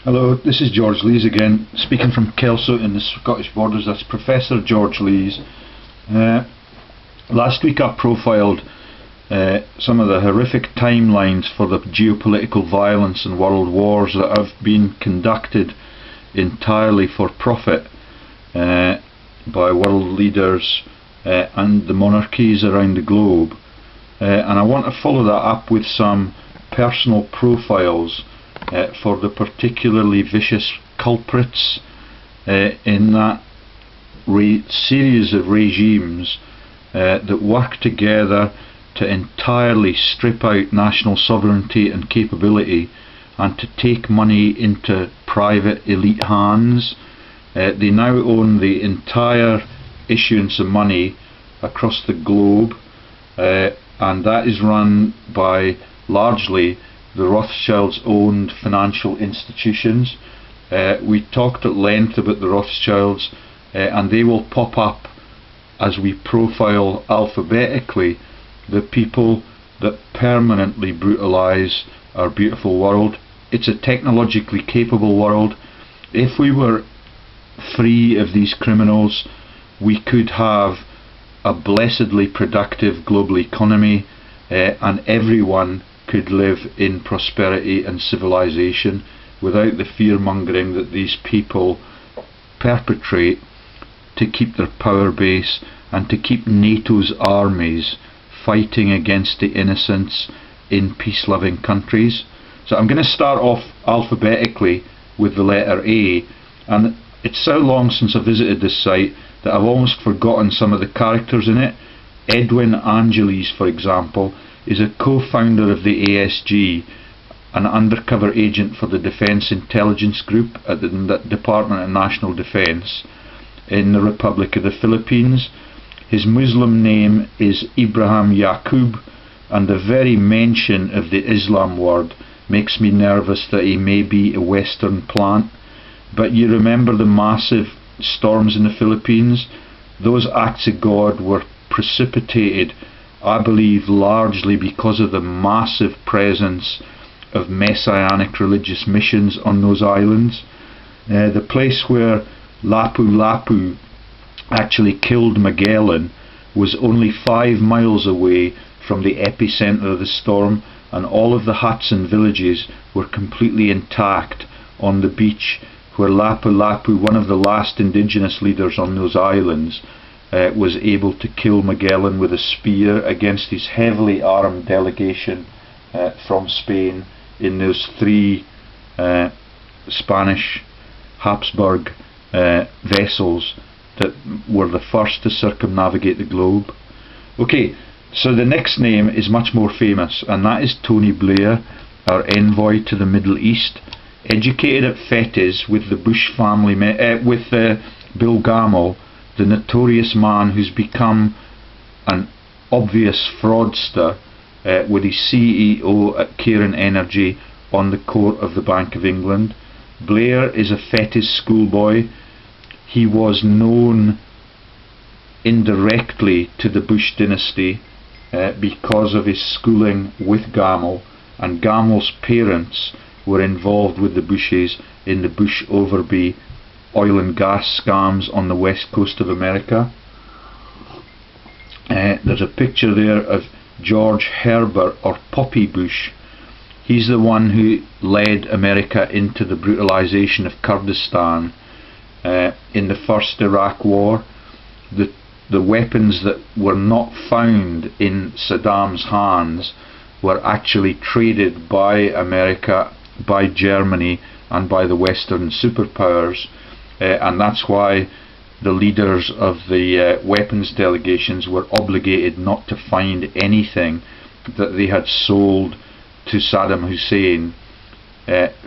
Hello, this is George Lees again, speaking from Kelso in the Scottish Borders. That's Professor George Lees. Last week I profiled some of the horrific timelines for the geopolitical violence and world wars that have been conducted entirely for profit by world leaders and the monarchies around the globe. And I want to follow that up with some personal profiles for the particularly vicious culprits in that series of regimes that work together to entirely strip out national sovereignty and capability and to take money into private elite hands. They now own the entire issuance of money across the globe, and that is run by largely the Rothschilds owned financial institutions. We talked at length about the Rothschilds, and they will pop up as we profile alphabetically the people that permanently brutalise our beautiful world. It's a technologically capable world. If we were free of these criminals, we could have a blessedly productive global economy, and everyone could live in prosperity and civilization without the fear-mongering that these people perpetrate to keep their power base and to keep NATO's armies fighting against the innocents in peace-loving countries. So I'm going to start off alphabetically with the letter A, and it's so long since I visited this site that I've almost forgotten some of the characters in it. Edwin Angeles, for example, is a co-founder of the ASG, an undercover agent for the Defence Intelligence Group at the Department of National Defence in the Republic of the Philippines. His Muslim name is Ibrahim Yaqub, and the very mention of the Islam word makes me nervous that he may be a Western plant. But you remember the massive storms in the Philippines? Those acts of God were precipitated, I believe, largely because of the massive presence of messianic religious missions on those islands. The place where Lapu-Lapu actually killed Magellan was only 5 miles away from the epicenter of the storm, and all of the huts and villages were completely intact on the beach where Lapu-Lapu, one of the last indigenous leaders on those islands, was able to kill Magellan with a spear against his heavily armed delegation from Spain in those 3 Spanish Habsburg vessels that were the first to circumnavigate the globe. Okay, so the next name is much more famous, and that is Tony Blair, our envoy to the Middle East. Educated at Fez with the Bush family, with Bill Gammell, the notorious man who's become an obvious fraudster with his CEO at Cairn Energy on the court of the Bank of England. Blair is a Fez schoolboy. He was known indirectly to the Bush dynasty because of his schooling with Gammell, and Gammell's parents were involved with the Bushes in the Bush-Overby oil and gas scams on the west coast of America. There's a picture there of George Herbert, or Poppy Bush. He's the one who led America into the brutalization of Kurdistan in the first Iraq war. The weapons that were not found in Saddam's hands were actually traded by America, by Germany, and by the Western superpowers, and that's why the leaders of the weapons delegations were obligated not to find anything that they had sold to Saddam Hussein,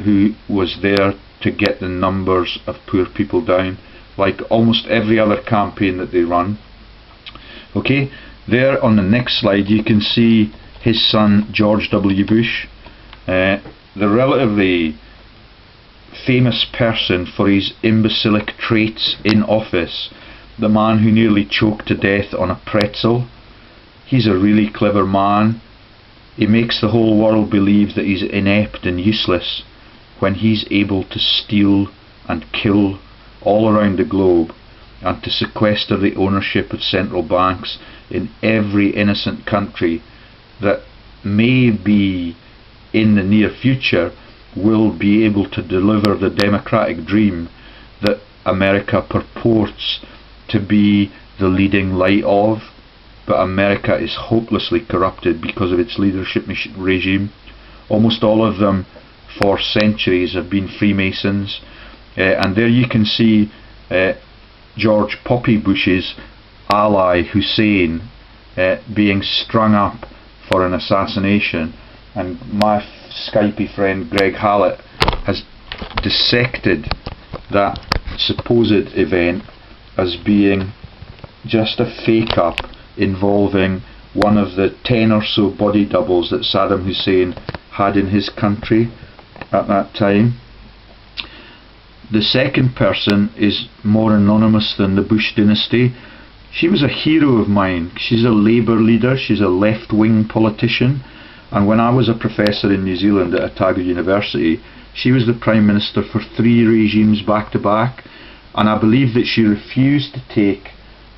who was there to get the numbers of poor people down, like almost every other campaign that they run. Okay, there on the next slide you can see his son George W. Bush, the relatively famous person for his imbecilic traits in office, the man who nearly choked to death on a pretzel. He's a really clever man. He makes the whole world believe that he's inept and useless, when he's able to steal and kill all around the globe, and to sequester the ownership of central banks in every innocent country that may be in the near future will be able to deliver the democratic dream that America purports to be the leading light of. But America is hopelessly corrupted because of its leadership regime. Almost all of them for centuries have been Freemasons, and there you can see George Poppy Bush's ally Hussein being strung up for an assassination, and my Skypey friend Greg Hallett has dissected that supposed event as being just a fake up involving one of the 10 or so body doubles that Saddam Hussein had in his country at that time. The second person is more anonymous than the Bush dynasty. She was a hero of mine. She's a Labour leader, she's a left-wing politician, and when I was a professor in New Zealand at Otago University, she was the Prime Minister for 3 regimes back to back, and I believe that she refused to take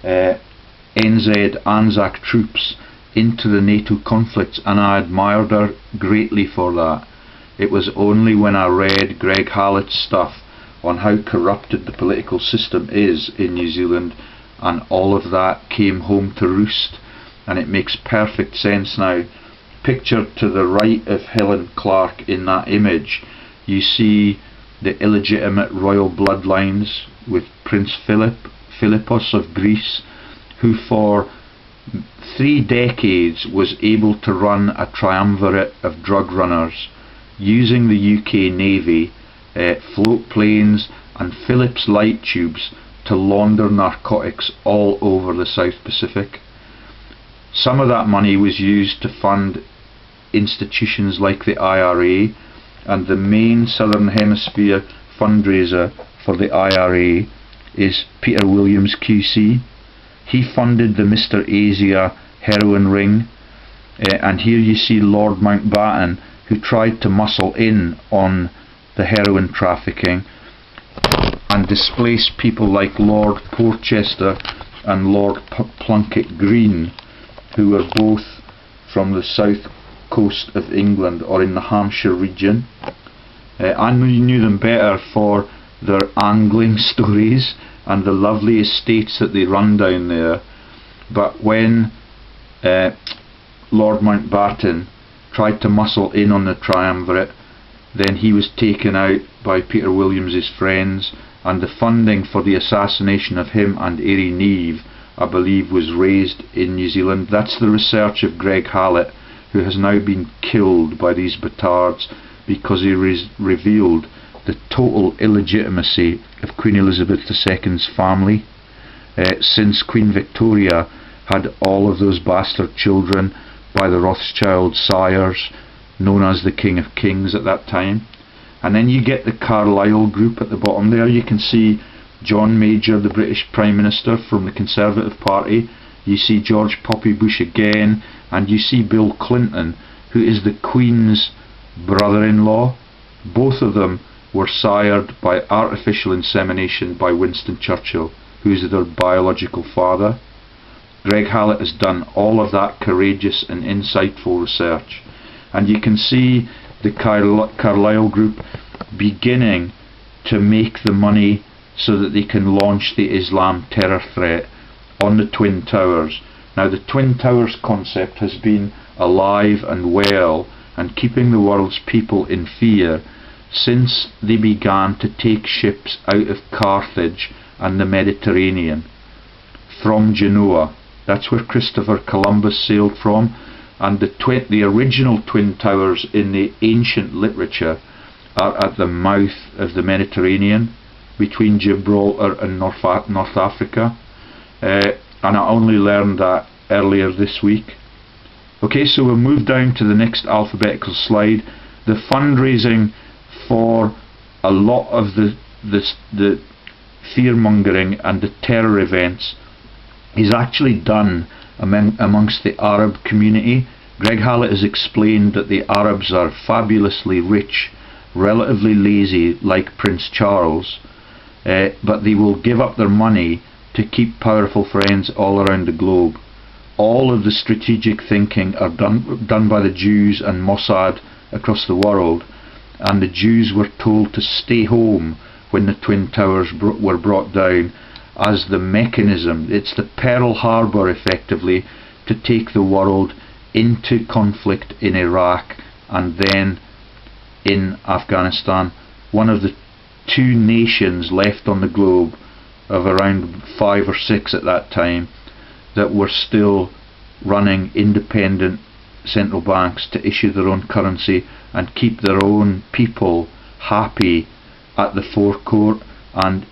NZ Anzac troops into the NATO conflicts, and I admired her greatly for that. It was only when I read Greg Hallett's stuff on how corrupted the political system is in New Zealand, and all of that came home to roost, and it makes perfect sense now. Pictured to the right of Helen Clark in that image, you see the illegitimate royal bloodlines with Prince Philippos of Greece, who for 3 decades was able to run a triumvirate of drug runners using the UK Navy, float planes and Phillips light tubes to launder narcotics all over the South Pacific. Some of that money was used to fund institutions like the IRA, and the main Southern Hemisphere fundraiser for the IRA is Peter Williams QC. He funded the Mr. Asia heroin ring, and here you see Lord Mountbatten, who tried to muscle in on the heroin trafficking and displace people like Lord Porchester and Lord Plunket Green, who were both from the south coast of England or in the Hampshire region. I knew them better for their angling stories and the lovely estates that they run down there, but when Lord Mountbatten tried to muscle in on the triumvirate, then he was taken out by Peter Williams's friends, and the funding for the assassination of him and Erie Neve, I believe, was raised in New Zealand. That's the research of Greg Hallett, who has now been killed by these batards because he revealed the total illegitimacy of Queen Elizabeth II's family, since Queen Victoria had all of those bastard children by the Rothschild sires, known as the King of Kings at that time. And then you get the Carlyle Group at the bottom there. You can see John Major, the British Prime Minister from the Conservative Party. You see George Poppy Bush again, and you see Bill Clinton, who is the Queen's brother-in-law. Both of them were sired by artificial insemination by Winston Churchill, who is their biological father. Greg Hallett has done all of that courageous and insightful research, and you can see the Carlyle Group beginning to make the money so that they can launch the Islam terror threat on the Twin Towers. Now, the Twin Towers concept has been alive and well and keeping the world's people in fear since they began to take ships out of Carthage and the Mediterranean from Genoa. That's where Christopher Columbus sailed from, and the original Twin Towers in the ancient literature are at the mouth of the Mediterranean between Gibraltar and North Africa, and I only learned that earlier this week. Okay, so we'll move down to the next alphabetical slide. The fundraising for a lot of the fear-mongering and the terror events is actually done amongst the Arab community. Greg Hallett has explained that the Arabs are fabulously rich relatively lazy like Prince Charles, but they will give up their money to keep powerful friends all around the globe. All of the strategic thinking are done by the Jews and Mossad across the world, and the Jews were told to stay home when the Twin Towers were brought down as the mechanism. It's the Pearl Harbor, effectively, to take the world into conflict in Iraq and then in Afghanistan, one of the two nations left on the globe, of around 5 or 6 at that time, that were still running independent central banks to issue their own currency and keep their own people happy at the forecourt, and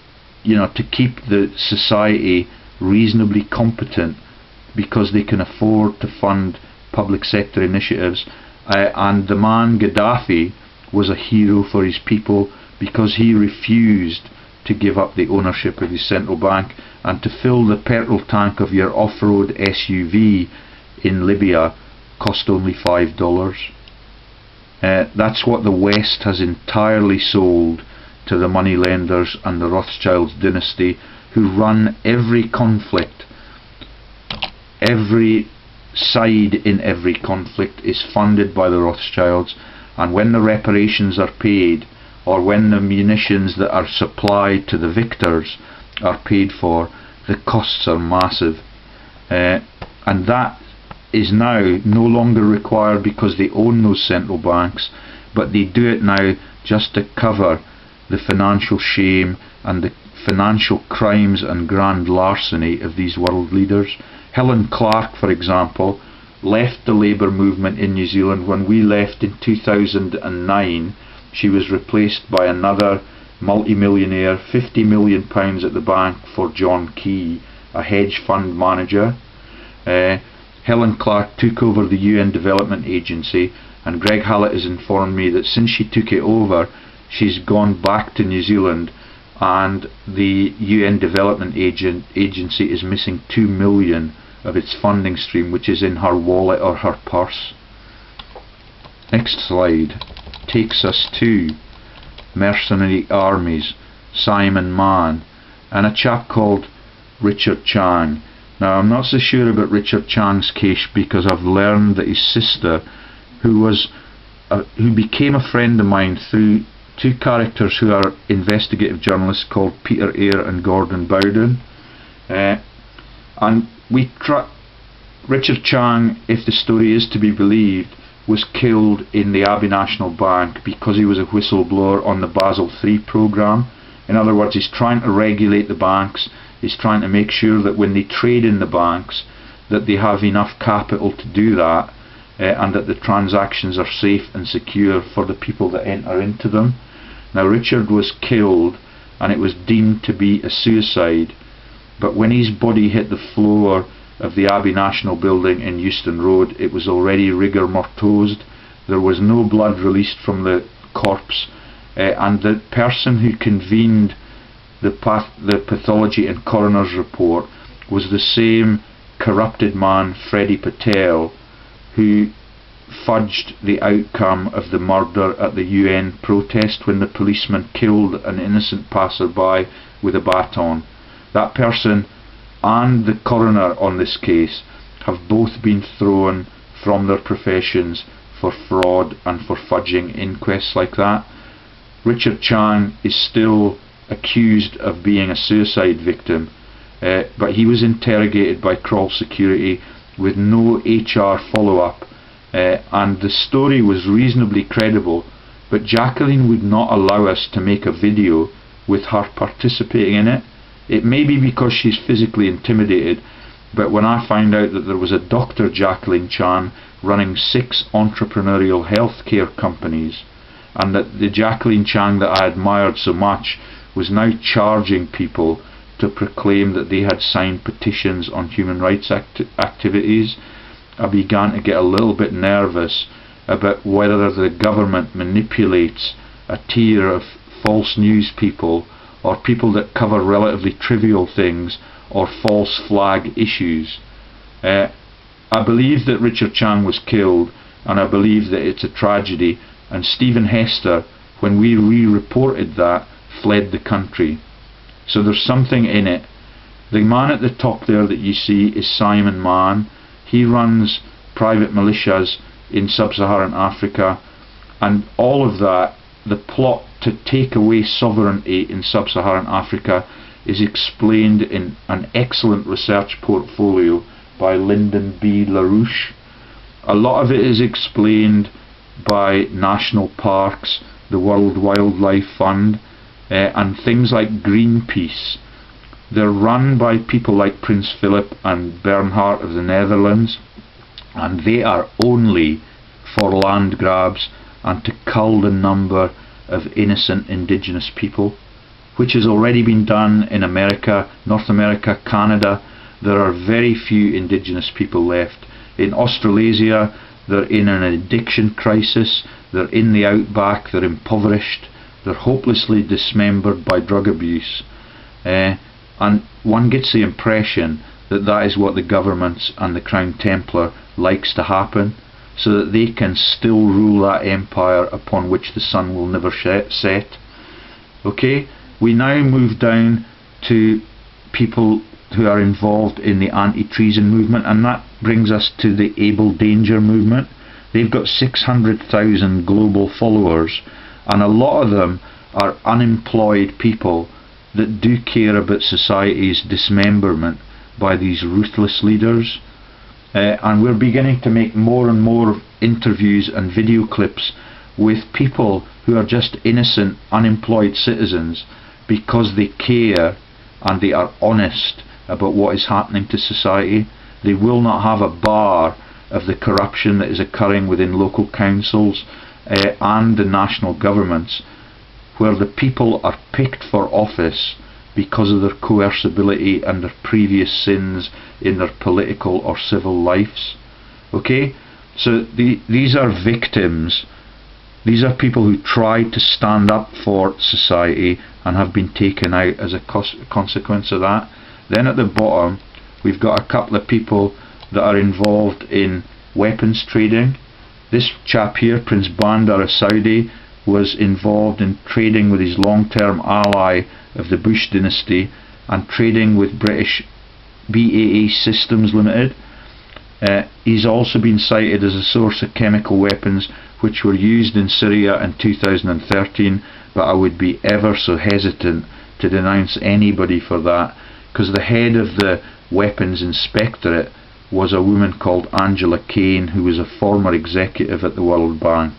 to keep the society reasonably competent because they can afford to fund public sector initiatives. And the man Gaddafi was a hero for his people because he refused to give up the ownership of his central bank, and to fill the petrol tank of your off-road SUV in Libya cost only $5. That's what the West has entirely sold to the moneylenders and the Rothschilds dynasty, who run every conflict. Every side in every conflict is funded by the Rothschilds, and when the reparations are paid, or when the munitions that are supplied to the victors are paid for, the costs are massive. And that is now no longer required because they own those central banks, but they do it now just to cover the financial shame and the financial crimes and grand larceny of these world leaders. Helen Clark, for example, left the Labour movement in New Zealand. When we left in 2009, she was replaced by another multi-millionaire, £50 million at the bank for John Key, a hedge fund manager. Helen Clark took over the UN Development Agency, and Greg Hallett has informed me that since she took it over, she's gone back to New Zealand, and the UN Development Agency is missing $2 million of its funding stream, which is in her wallet or her purse. Next slide takes us to mercenary armies, Simon Mann, and a chap called Richard Chang. Now, I'm not so sure about Richard Chang's case because I've learned that his sister, who became a friend of mine through two characters who are investigative journalists called Peter Eyre and Gordon Bowden, and Richard Chang, if the story is to be believed, was killed in the Abbey National Bank because he was a whistleblower on the Basel III programme. In other words, he's trying to regulate the banks, he's trying to make sure that when they trade in the banks that they have enough capital to do that, and that the transactions are safe and secure for the people that enter into them. Now, Richard was killed and it was deemed to be a suicide, but when his body hit the floor of the Abbey National Building in Euston Road, it was already rigor mortised. There was no blood released from the corpse, and the person who convened the pathology and coroner's report was the same corrupted man, Freddie Patel, who fudged the outcome of the murder at the UN protest when the policeman killed an innocent passerby with a baton. That person and the coroner on this case have both been thrown from their professions for fraud and for fudging inquests like that. Richard Chang is still accused of being a suicide victim, but he was interrogated by Kroll Security with no HR follow-up, and the story was reasonably credible, but Jacqueline would not allow us to make a video with her participating in it. It may be because she's physically intimidated, but when I found out that there was a Dr. Jacqueline Chan running 6 entrepreneurial healthcare companies, and that the Jacqueline Chan that I admired so much was now charging people to proclaim that they had signed petitions on human rights activities, I began to get a little bit nervous about whether the government manipulates a tier of false news people, or people that cover relatively trivial things, or false flag issues. I believe that Richard Chang was killed, and I believe that it's a tragedy, and Stephen Hester, when we re-reported that, fled the country. So there's something in it. The man at the top there that you see is Simon Mann. He runs private militias in sub-Saharan Africa, and all of that, the plot to take away sovereignty in sub-Saharan Africa, is explained in an excellent research portfolio by Lyndon B. LaRouche. A lot of it is explained by national parks, the World Wildlife Fund, and things like Greenpeace. They're run by people like Prince Philip and Bernhard of the Netherlands, and they are only for land grabs and to cull the number of innocent indigenous people, which has already been done in America, North America, Canada. There are very few indigenous people left. In Australasia, they're in an addiction crisis, they're in the outback, they're impoverished, they're hopelessly dismembered by drug abuse. And one gets the impression that that is what the governments and the Crown Templar likes to happen, so that they can still rule that empire upon which the sun will never set. Okay, we now move down to people who are involved in the anti-treason movement, and that brings us to the Able Danger movement. They've got 600,000 global followers, and a lot of them are unemployed people that do care about society's dismemberment by these ruthless leaders. And we're beginning to make more and more interviews and video clips with people who are just innocent, unemployed citizens because they care and they are honest about what is happening to society. They will not have a bar of the corruption that is occurring within local councils and the national governments, where the people are picked for office because of their coercibility and their previous sins in their political or civil lives. Okay, so these are victims. These are people who tried to stand up for society and have been taken out as a consequence of that. Then at the bottom we've got a couple of people that are involved in weapons trading. This chap here, Prince Bandar of Saudi, was involved in trading with his long-term ally of the Bush dynasty and trading with British BAE Systems Limited. He's also been cited as a source of chemical weapons which were used in Syria in 2013, but I would be ever so hesitant to denounce anybody for that, because the head of the weapons inspectorate was a woman called Angela Kane, who was a former executive at the World Bank.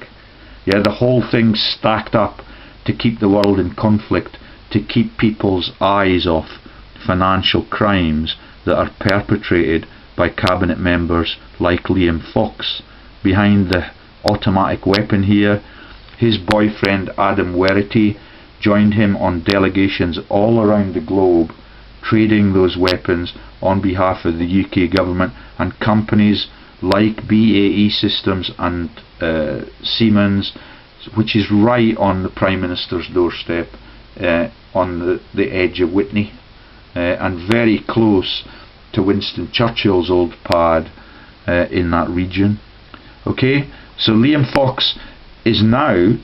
Yeah, the whole thing stacked up to keep the world in conflict, to keep people's eyes off financial crimes that are perpetrated by cabinet members like Liam Fox. Behind the automatic weapon here, his boyfriend Adam Werrity joined him on delegations all around the globe, trading those weapons on behalf of the UK government and companies like BAE Systems and Siemens, which is right on the Prime Minister's doorstep, on the edge of Whitney, and very close to Winston Churchill's old pad in that region. Okay, so Liam Fox is now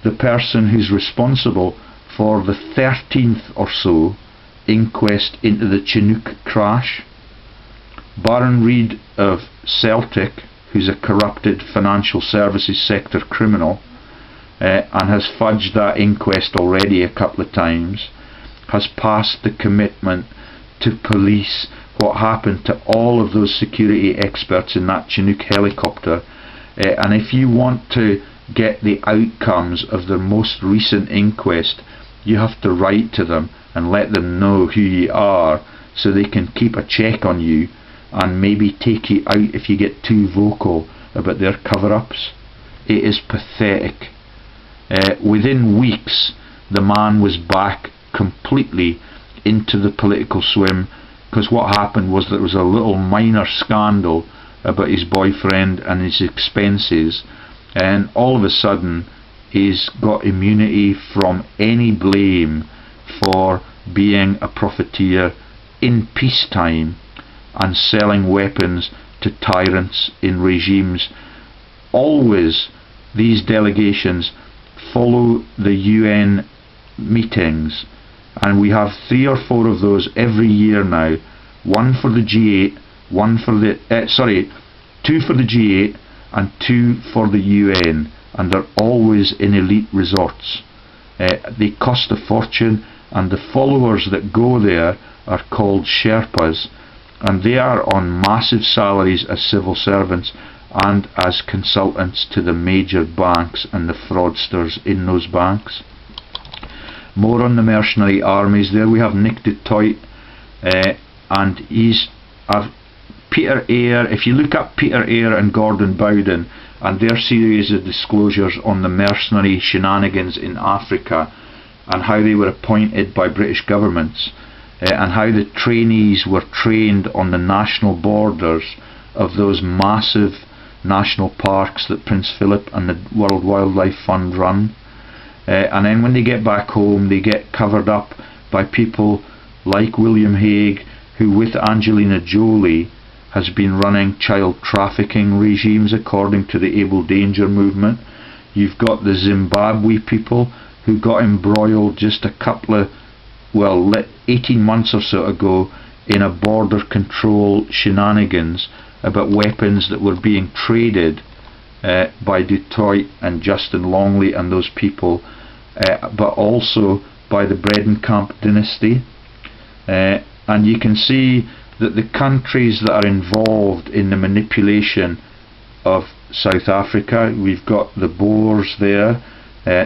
the person who's responsible for the 13th or so inquest into the Chinook crash. Baron Reid of Celtic, who's a corrupted financial services sector criminal, and has fudged that inquest already a couple of times, has passed the commitment to police what happened to all of those security experts in that Chinook helicopter. And if you want to get the outcomes of their most recent inquest, you have to write to them and let them know who you are, so they can keep a check on you and maybe take you out if you get too vocal about their cover-ups. It is pathetic. Within weeks the man was back completely into the political swim, because what happened was there was a little minor scandal about his boyfriend and his expenses, and all of a sudden he's got immunity from any blame for being a profiteer in peacetime and selling weapons to tyrants in regimes. Always these delegations follow the UN meetings, and we have 3 or 4 of those every year now. One for the G8, one for the 2 for the G8 and 2 for the UN, and they're always in elite resorts. They cost a fortune, and the followers that go there are called Sherpas, and they are on massive salaries as civil servants and as consultants to the major banks and the fraudsters in those banks. More on the mercenary armies. There we have Nick du Toit, and he's Peter Eyre. If you look up Peter Eyre and Gordon Bowden and their series of disclosures on the mercenary shenanigans in Africa and how they were appointed by British governments, and how the trainees were trained on the national borders of those massive national parks that Prince Philip and the World Wildlife Fund run. And then when they get back home, they get covered up by people like William Hague, who with Angelina Jolie has been running child trafficking regimes according to the Able Danger movement. You've got the Zimbabwe people who got embroiled just a couple of 18 months or so ago in a border control shenanigans about weapons that were being traded by du Toit and Justin Longley and those people, but also by the Bredenkamp dynasty. And you can see that the countries that are involved in the manipulation of South Africa, we've got the Boers there,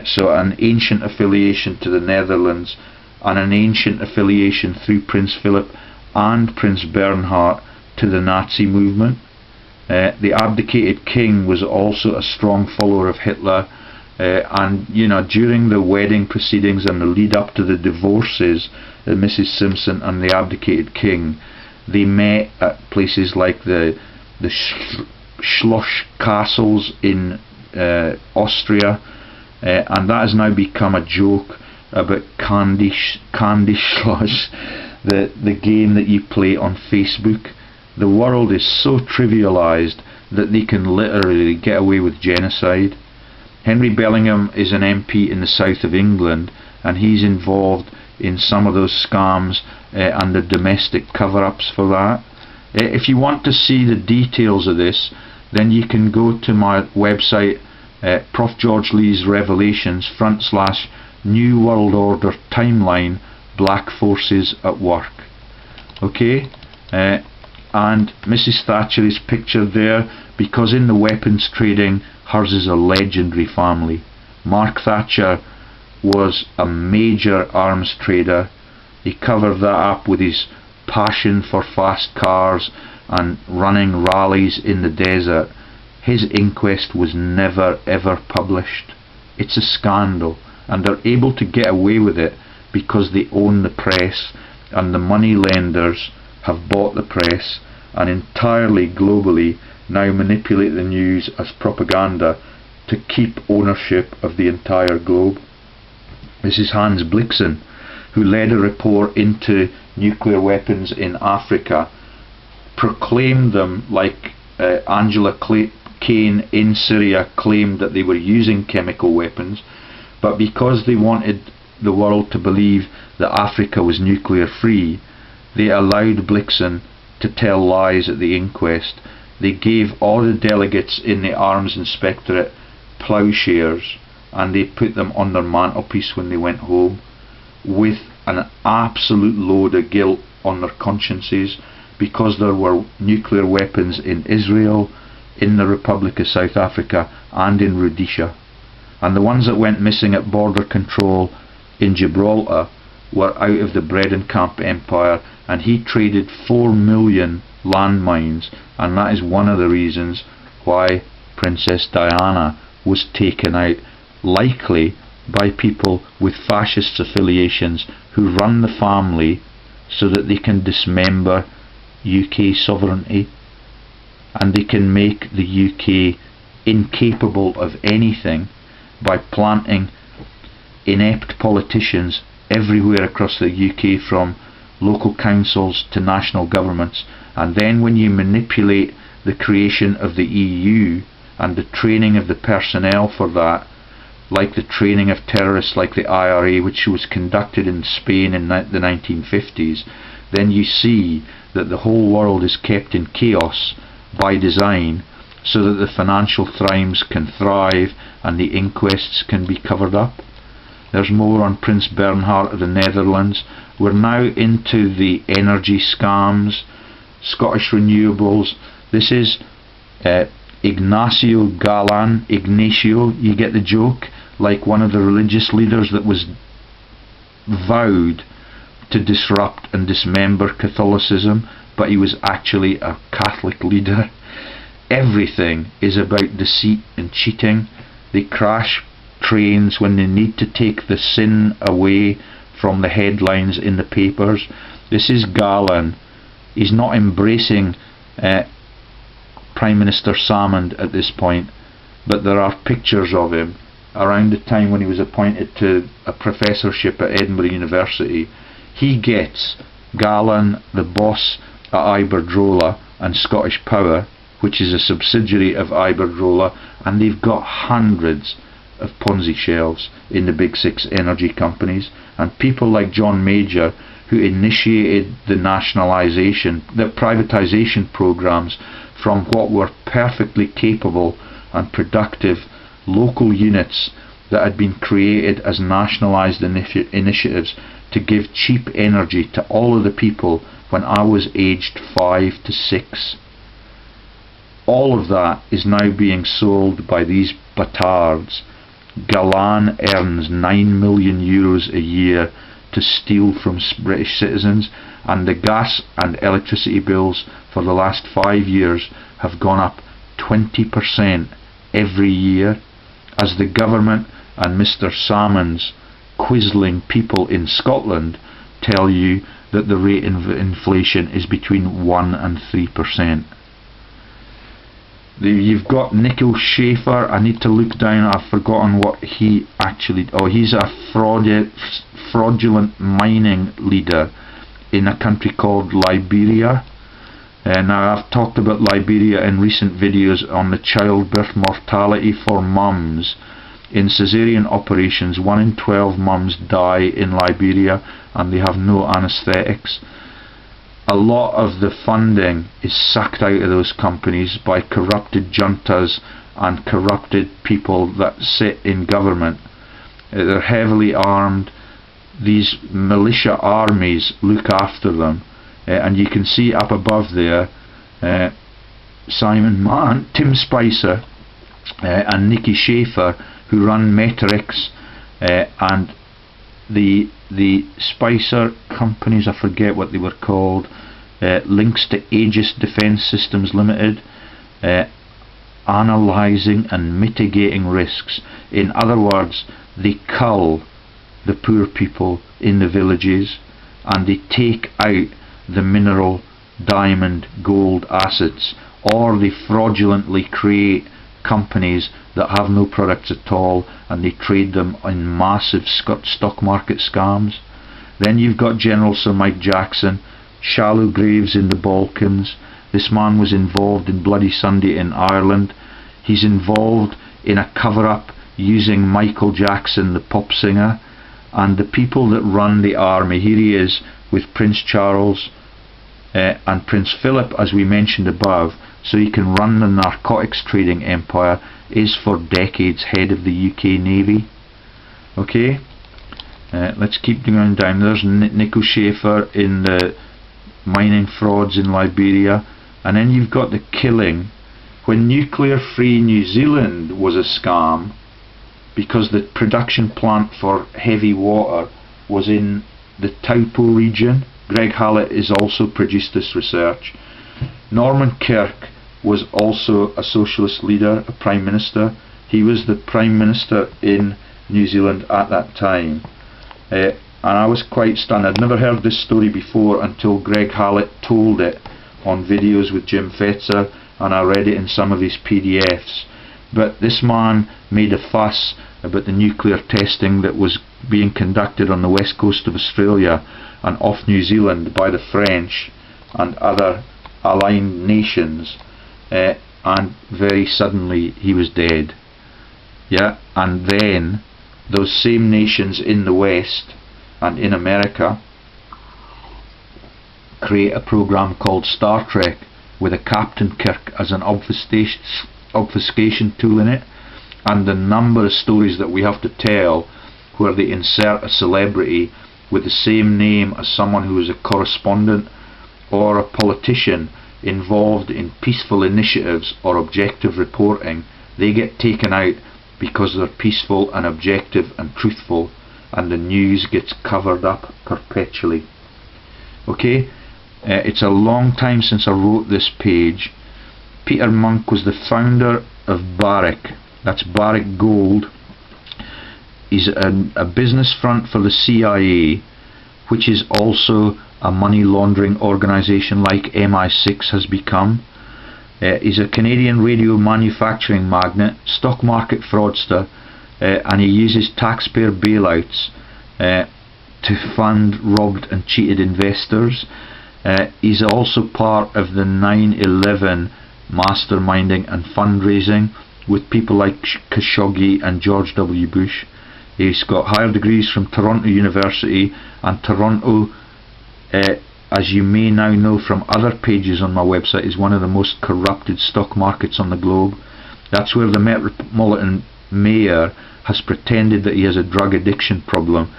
so an ancient affiliation to the Netherlands and an ancient affiliation through Prince Philip and Prince Bernhard to the Nazi movement. The abdicated king was also a strong follower of Hitler, and during the wedding proceedings and the lead up to the divorces of Mrs. Simpson and the abdicated king, they met at places like the Schloss castles in Austria, and that has now become a joke about Candy Schloss, the game that you play on Facebook. The world is so trivialised that they can literally get away with genocide. Henry Bellingham is an MP in the south of England, and he's involved in some of those scams and the domestic cover-ups for that. If you want to see the details of this, then you can go to my website, Prof. George Lee's Revelations / New World Order Timeline, Black Forces at Work. Okay, and Mrs. Thatcher is pictured there because in the weapons trading, hers is a legendary family. Mark Thatcher was a major arms trader. He covered that up with his passion for fast cars and running rallies in the desert. His inquest was never ever published. It's a scandal, and they're able to get away with it because they own the press, and the money lenders have bought the press and entirely globally now manipulate the news as propaganda to keep ownership of the entire globe. This is Hans Blixen, who led a report into nuclear weapons in Africa, proclaimed them like Angela Kane in Syria claimed that they were using chemical weapons, but because they wanted the world to believe that Africa was nuclear free, they allowed Blixen to tell lies at the inquest. They gave all the delegates in the Arms Inspectorate ploughshares, and they put them on their mantelpiece when they went home, with an absolute load of guilt on their consciences, because there were nuclear weapons in Israel, in the Republic of South Africa, and in Rhodesia. And the ones that went missing at border control in Gibraltar were out of the Bredenkamp Empire, and he traded 4 million landmines, and that is one of the reasons why Princess Diana was taken out, likely by people with fascist affiliations who run the family so that they can dismember UK sovereignty, and they can make the UK incapable of anything by planting inept politicians everywhere across the UK, from local councils to national governments. And then when you manipulate the creation of the EU and the training of the personnel for that like the training of terrorists like the IRA, which was conducted in Spain in the 1950s, then you see that the whole world is kept in chaos by design so that the financial crimes can thrive and the inquests can be covered up. There's more on Prince Bernhard of the Netherlands. We're now into the energy scams, Scottish renewables. This is Ignacio, you get the joke, like one of the religious leaders that was vowed to disrupt and dismember Catholicism, but he was actually a Catholic leader. Everything is about deceit and cheating. They crash trains when they need to take the sin away from the headlines in the papers. This is Galan. He's not embracing Prime Minister Salmond at this point, but there are pictures of him around the time when he was appointed to a professorship at Edinburgh University. He gets Galan, the boss at Iberdrola and Scottish Power, which is a subsidiary of Iberdrola, and they've got hundreds of Ponzi shells in the big six energy companies, and people like John Major, who initiated the nationalisation, the privatisation programmes from what were perfectly capable and productive local units that had been created as nationalised initiatives to give cheap energy to all of the people when I was aged 5 to 6. All of that is now being sold by these batards. Galan earns €9 million a year to steal from British citizens, and the gas and electricity bills for the last 5 years have gone up 20% every year, as the government and Mr. Salmond's quizzling people in Scotland tell you that the rate of inflation is between 1 and 3%. You've got Nico Schaefer. I need to look down, I've forgotten what he actually... Oh, he's a fraudulent mining leader in a country called Liberia. Now, I've talked about Liberia in recent videos on the childbirth mortality for mums. In caesarean operations, 1 in 12 mums die in Liberia and they have no anaesthetics. A lot of the funding is sucked out of those companies by corrupted juntas and corrupted people that sit in government. They're heavily armed. These militia armies look after them, and you can see up above there Simon Mann, Tim Spicer and Nikki Schaefer, who run Metrix, and the Spicer companies, I forget what they were called, links to Aegis Defence Systems Limited, analysing and mitigating risks. In other words, they cull the poor people in the villages and they take out the mineral, diamond, gold assets, or they fraudulently create companies that have no products at all and they trade them in massive stock market scams. Then you've got General Sir Mike Jackson, shallow graves in the Balkans. This man was involved in Bloody Sunday in Ireland. He's involved in a cover-up using Michael Jackson, the pop singer, and the people that run the army. Here he is with Prince Charles and Prince Philip, as we mentioned above, so he can run the narcotics trading empire, is for decades head of the UK Navy. Okay, let's keep going down. There's Nico Schaefer in the mining frauds in Liberia, and then you've got the killing. When nuclear free New Zealand was a scam because the production plant for heavy water was in the Taupo region. Greg Hallett has also produced this research. Norman Kirk was also a socialist leader, a prime minister. He was the prime minister in New Zealand at that time, and I was quite stunned. I'd never heard this story before until Greg Hallett told it on videos with Jim Fetzer, and I read it in some of his PDFs. But this man made a fuss about the nuclear testing that was being conducted on the west coast of Australia and off New Zealand by the French and other aligned nations, and very suddenly he was dead. yeah, and then those same nations in the West and in America create a program called Star Trek with a Captain Kirk as an obfuscation tool in it, and the number of stories that we have to tell where they insert a celebrity with the same name as someone who is a correspondent or a politician involved in peaceful initiatives or objective reporting. They get taken out because they're peaceful and objective and truthful, and the news gets covered up perpetually. Okay, it's a long time since I wrote this page. Peter Monk was the founder of Barrick. That's Barrick Gold. He's a business front for the CIA, which is also a money laundering organisation like MI6 has become. He's a Canadian radio manufacturing magnate, stock market fraudster, and he uses taxpayer bailouts to fund robbed and cheated investors. He's also part of the 9/11 masterminding and fundraising with people like Khashoggi and George W. Bush. He's got higher degrees from Toronto University, and Toronto, as you may now know from other pages on my website, is one of the most corrupted stock markets on the globe. That's where the Metropolitan Mayor has pretended that he has a drug addiction problem,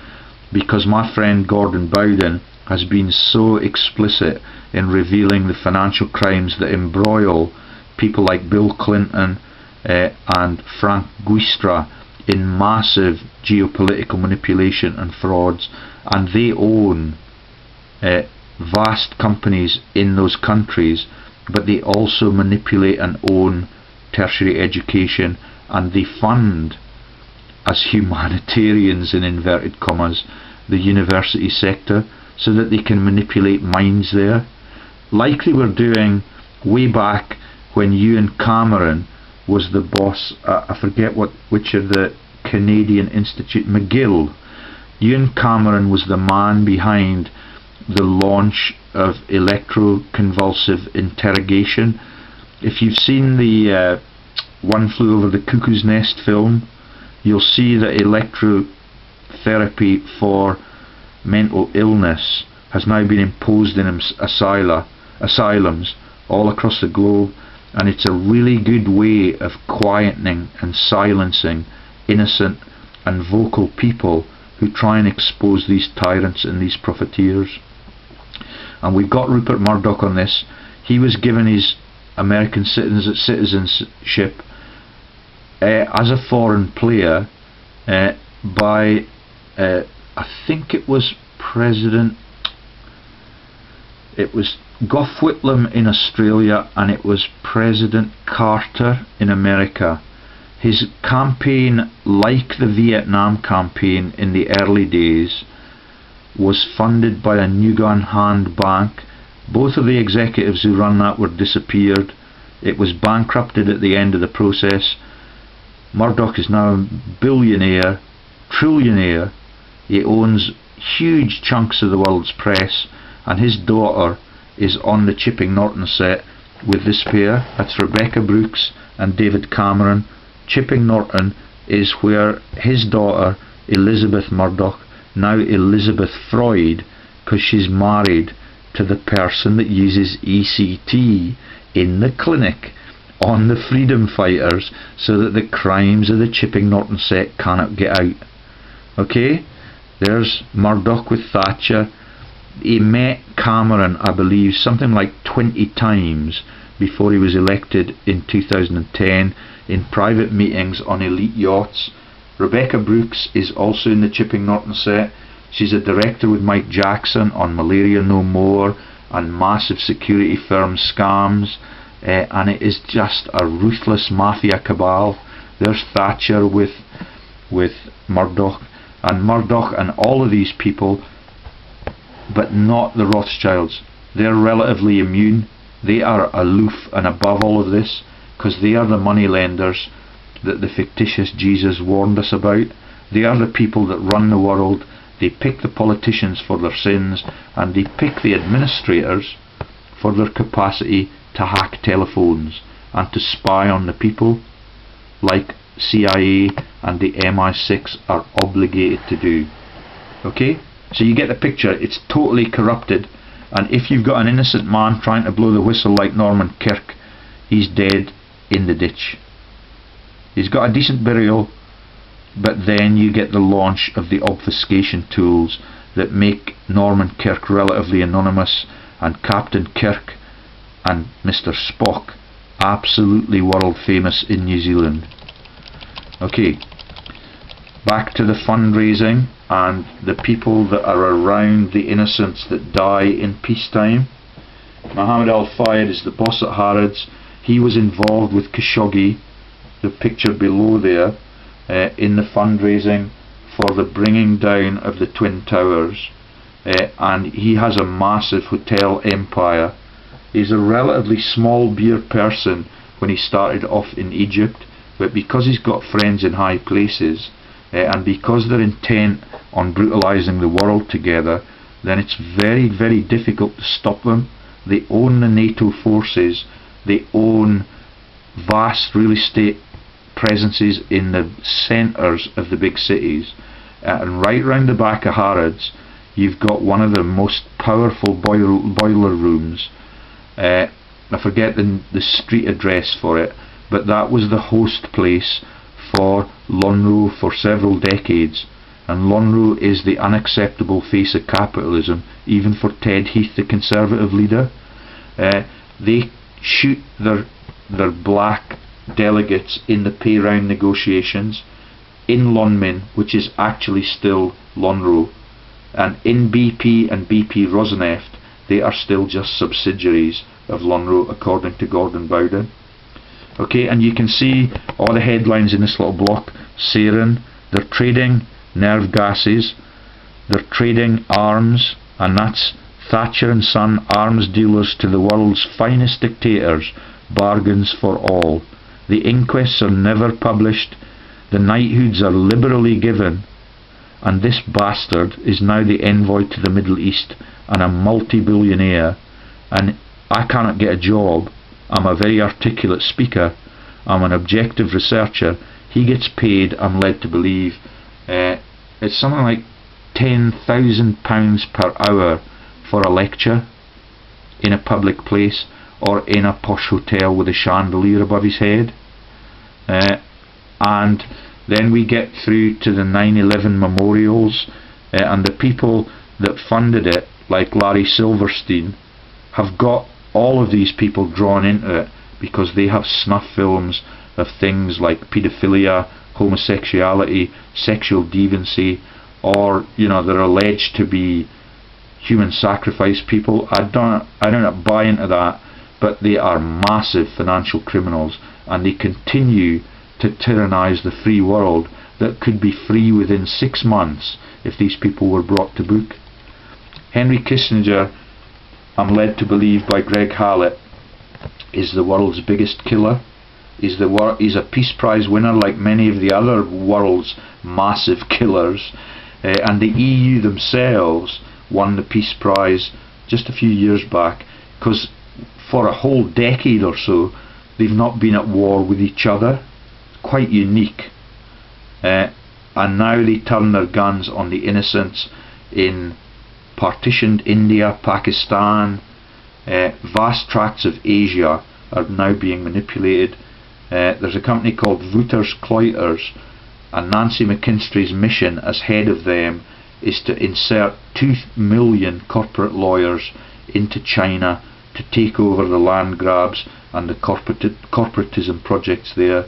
because my friend Gordon Bowden has been so explicit in revealing the financial crimes that embroil people like Bill Clinton and Frank Guistra in massive geopolitical manipulation and frauds, and they own vast companies in those countries, but they also manipulate and own tertiary education, and they fund, as humanitarians in inverted commas, the university sector so that they can manipulate minds there, like they were doing way back when Ewan Cameron was the boss. I forget which of the Canadian Institute, McGill. Ewan Cameron was the man behind the launch of electroconvulsive interrogation. If you've seen the One Flew Over the Cuckoo's Nest film, you'll see that electrotherapy for mental illness has now been imposed in asylums all across the globe, and it's a really good way of quietening and silencing innocent and vocal people who try and expose these tyrants and these profiteers. And we've got Rupert Murdoch on this. He was given his American citizenship as a foreign player by I think it was Gough Whitlam in Australia, and it was President Carter in America. His campaign, like the Vietnam campaign in the early days, was funded by a Nguyen Hand bank. Both of the executives who run that were disappeared. It was bankrupted at the end of the process. Murdoch is now a billionaire, trillionaire. He owns huge chunks of the world's press, and his daughter is on the Chipping Norton set with this pair. That's Rebecca Brooks and David Cameron. Chipping Norton is where his daughter Elizabeth Murdoch, now Elizabeth Freud, because she's married to the person that uses ECT in the clinic on the freedom fighters so that the crimes of the Chipping Norton set cannot get out. Okay, there's Murdoch with Thatcher. He met Cameron, I believe, something like 20 times before he was elected in 2010 in private meetings on elite yachts. Rebecca Brooks is also in the Chipping Norton set. She's a director with Mike Jackson on Malaria No More and massive security firm scams, and it is just a ruthless mafia cabal. There's Thatcher with Murdoch, and Murdoch and all of these people, but not the Rothschilds. They're relatively immune. They are aloof and above all of this, because they are the money lenders that the fictitious Jesus warned us about. They are the people that run the world. They pick the politicians for their sins, and they pick the administrators for their capacity to hack telephones and to spy on the people, like CIA and the MI6 are obligated to do. Okay? So you get the picture. It's totally corrupted, and if you've got an innocent man trying to blow the whistle like Norman Kirk, he's dead in the ditch. He's got a decent burial, but then you get the launch of the obfuscation tools that make Norman Kirk relatively anonymous and Captain Kirk and Mr. Spock absolutely world famous in New Zealand. Okay, back to the fundraising and the people that are around the innocents that die in peacetime. Muhammad al-Fayed is the boss at Harrods. He was involved with Khashoggi, the picture below there, in the fundraising for the bringing down of the Twin Towers, and he has a massive hotel empire. He's a relatively small beer person when he started off in Egypt, but because he's got friends in high places, and because they're intent on brutalising the world together, then it's very, very difficult to stop them. They own the NATO forces, they own vast real estate presences in the centres of the big cities, and right round the back of Harrods you've got one of the most powerful boiler rooms. I forget the street address for it, but that was the host place for Lonrho for several decades, and Lonrho is the unacceptable face of capitalism, even for Ted Heath, the Conservative leader. They shoot their black delegates in the pay round negotiations in Lonmin, which is actually still Lonrho, and in BP and BP Rosneft they are still just subsidiaries of Lonrho, according to Gordon Bowden. Okay, and you can see all the headlines in this little block. Sarin, they're trading nerve gases, they're trading arms, and that's Thatcher and Son, arms dealers to the world's finest dictators, bargains for all. The inquests are never published, the knighthoods are liberally given, and this bastard is now the envoy to the Middle East and a multi-billionaire, and I cannot get a job. I'm a very articulate speaker, I'm an objective researcher. He gets paid, I'm led to believe, it's something like £10,000 per hour for a lecture in a public place or in a posh hotel with a chandelier above his head. And then we get through to the 9/11 memorials, and the people that funded it, like Larry Silverstein, have got all of these people drawn into it because they have snuff films of things like paedophilia, homosexuality, sexual deviancy, or they're alleged to be human sacrifice people. I don't buy into that, but they are massive financial criminals, and they continue to tyrannize the free world that could be free within 6 months if these people were brought to book. Henry Kissinger, I'm led to believe by Greg Hallett, is the world's biggest killer. He's a Peace Prize winner like many of the other world's massive killers, and the EU themselves won the Peace Prize just a few years back because for a whole decade or so they've not been at war with each other. Quite unique, and now they turn their guns on the innocents in partitioned India, Pakistan. Vast tracts of Asia are now being manipulated. There's a company called Wouters Kleuters, and Nancy McKinstry's mission as head of them is to insert 2 million corporate lawyers into China to take over the land grabs and the corporatism projects there.